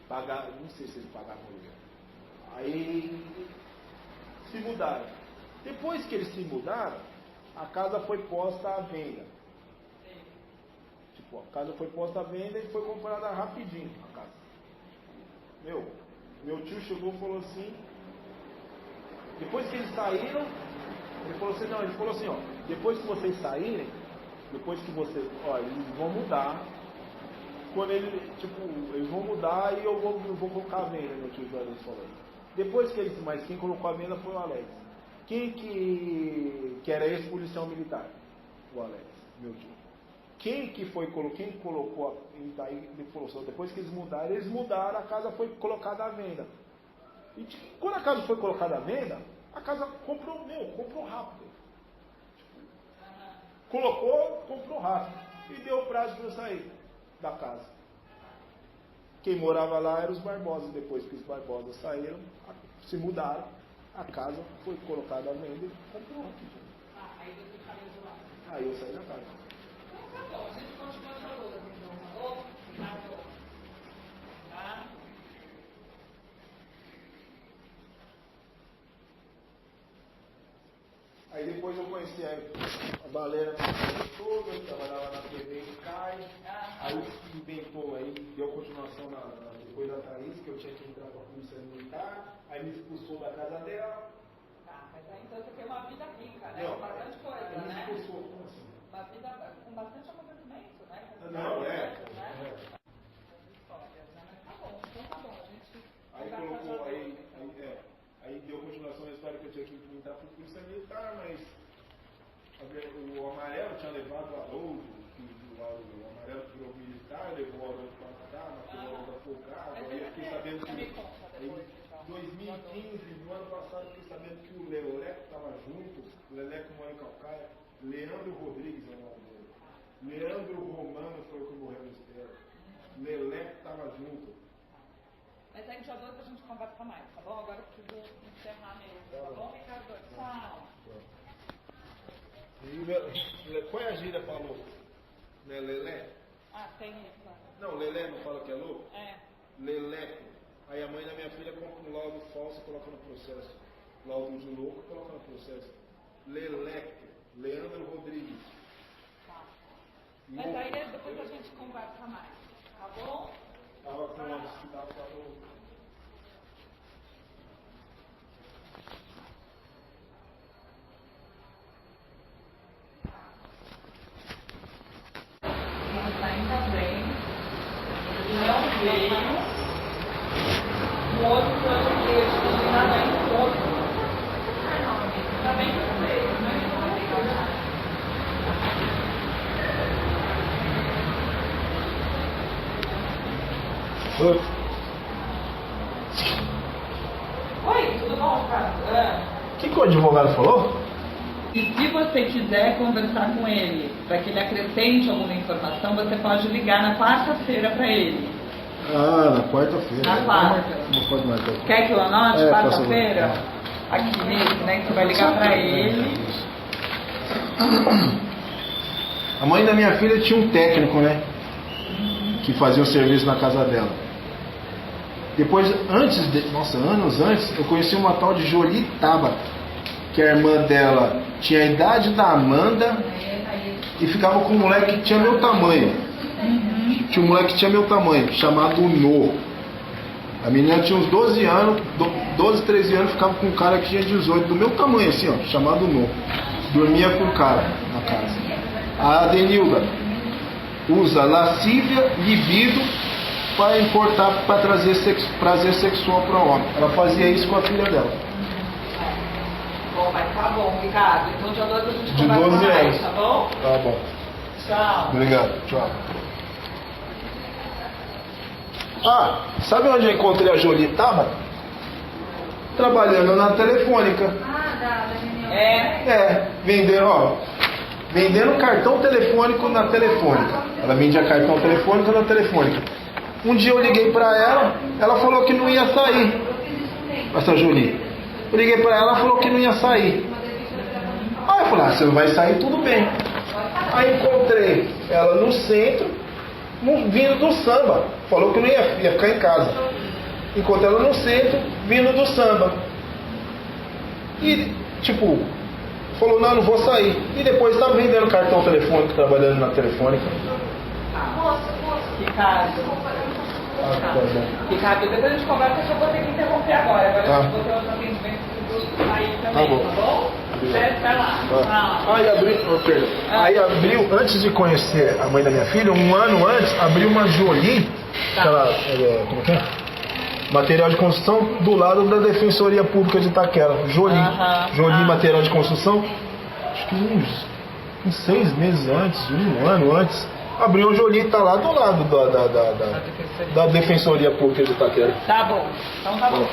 Não sei se eles pagaram aluguel. Aí se mudaram. Depois que eles se mudaram, a casa foi posta à venda. A casa foi posta à venda e foi comprada rapidinho a casa. Meu tio chegou e falou assim, depois que eles saíram, ele falou assim, depois que vocês saírem, eles vão mudar. Quando eles vão mudar e eu vou colocar a venda, meu tio Juarez falou. Depois que mas quem colocou a venda foi o Alex. Quem que era ex-policial militar? O Alex, meu tio. Quem colocou ele falou assim, depois que eles mudaram, a casa foi colocada à venda. E quando a casa foi colocada à venda, a casa comprou rápido. Comprou rápido. E deu prazo para eu sair da casa. Quem morava lá eram os Barbosa. Depois que os Barbosa saíram, se mudaram, a casa foi colocada à venda e comprou rapidinho. Aí você saiu de lá. Aí eu saí da casa. Então tá bom, a gente continua essa luta, então. Aí depois eu conheci a Valéria toda, trabalhava na TV Sky. Aí inventou, aí deu continuação depois da Thaís, que eu tinha que entrar para a polícia militar. Aí me expulsou da casa dela. Tá, mas aí então você tem uma vida rica, né? Não, Com bastante coisa, aí me né? expulsou, como assim? Uma vida com bastante acontecimento, né? Não, Né? é. Histórias, né? Mas tá bom, então tá bom. A gente Aí colocou, aí deu continuação da história que eu tinha que implementar para a polícia militar, mas o Amarelo tinha levado o Haroldo, o Amarelo virou militar, levou o Haroldo para matar, matou o Haroldo afogado. Aí eu fiquei sabendo que em 2015, no ano passado, fiquei sabendo que o Leleco estava junto, o Leleco mora em Calcaia, Leandro Rodrigues é o nome dele. Leandro Romano foi o que morreu no Estero. Leleco estava junto. Mas aí dia 2 a gente conversa mais, tá bom? Agora eu preciso encerrar mesmo, tá bom, Ricardo? Tchau. Qual é a gíria falou? Né, Lelé? Ah, tem isso. Não, Lelé não fala que é louco? É. Leleco. Aí a mãe da minha filha compra um laudo falso e coloca no processo. Laudo de louco e coloca no processo. Leleco. Leandro Rodrigues. Tá. Mas aí depois a gente conversa mais, tá bom? Estava com uma cidade para Ainda bem, não veio, o outro português que já vem todo, também não veio, mas não veio já. Oi, tudo bom, cara? O que o advogado falou? E se você quiser conversar com ele, para que ele acrescente alguma informação, você pode ligar na quarta-feira para ele. Ah, na quarta-feira. Na quarta. Não pode mais. Quer que eu anote? É, Quarta-feira? Aqui mesmo, né? Que você vai ligar para ele. A mãe da minha filha tinha um técnico, né? Que fazia o serviço na casa dela. Depois, anos antes, eu conheci uma tal de Jolie Tabata, que a irmã dela tinha a idade da Amanda e ficava com um moleque que tinha meu tamanho. Tinha um moleque que tinha meu tamanho, chamado No. A menina tinha uns 12 anos, 12, 13 anos, ficava com um cara que tinha 18, do meu tamanho, assim, ó, chamado No. Dormia com o cara na casa. A Adenilda usa lascívia, libido, para importar, para trazer prazer sexual para o homem. Ela fazia isso com a filha dela. Bom, mas tá bom, Ricardo. Então dia 2 a gente De conversa 12 mais, anos. tá bom? Tá bom. Tchau. Obrigado. Tchau. Ah, sabe onde eu encontrei a Jolie Tabata? Trabalhando na Telefônica. Ah, da reunião. Vendendo cartão telefônico na Telefônica. Ela vendia cartão telefônico na Telefônica. Um dia eu liguei pra ela falou que não ia sair. Essa Jolie. Eu liguei pra ela falou que não ia sair. Aí eu falei, você não vai sair, tudo bem. Aí encontrei ela no centro, vindo do samba. Falou que não ia ficar em casa. Encontrei ela no centro, vindo do samba. E, falou, não vou sair. E depois tá vendendo cartão telefônico, trabalhando na Telefônica. Ricardo. Ricardo, depois a gente conversa, eu só vou ter que interromper agora. Agora eu vou ter outro atendimento aí também, tá bom? Vai lá. Aí abriu, antes de conhecer a mãe da minha filha, um ano antes, abriu uma Jolie, como que é? Material de construção, do lado da Defensoria Pública de Itaquera. Jolie Material de Construção, acho que uns 6 meses antes, um ano antes, abriu o Jolie, tá lá do lado da Defensoria Pública de Itaquera. Tá bom, então tá bom.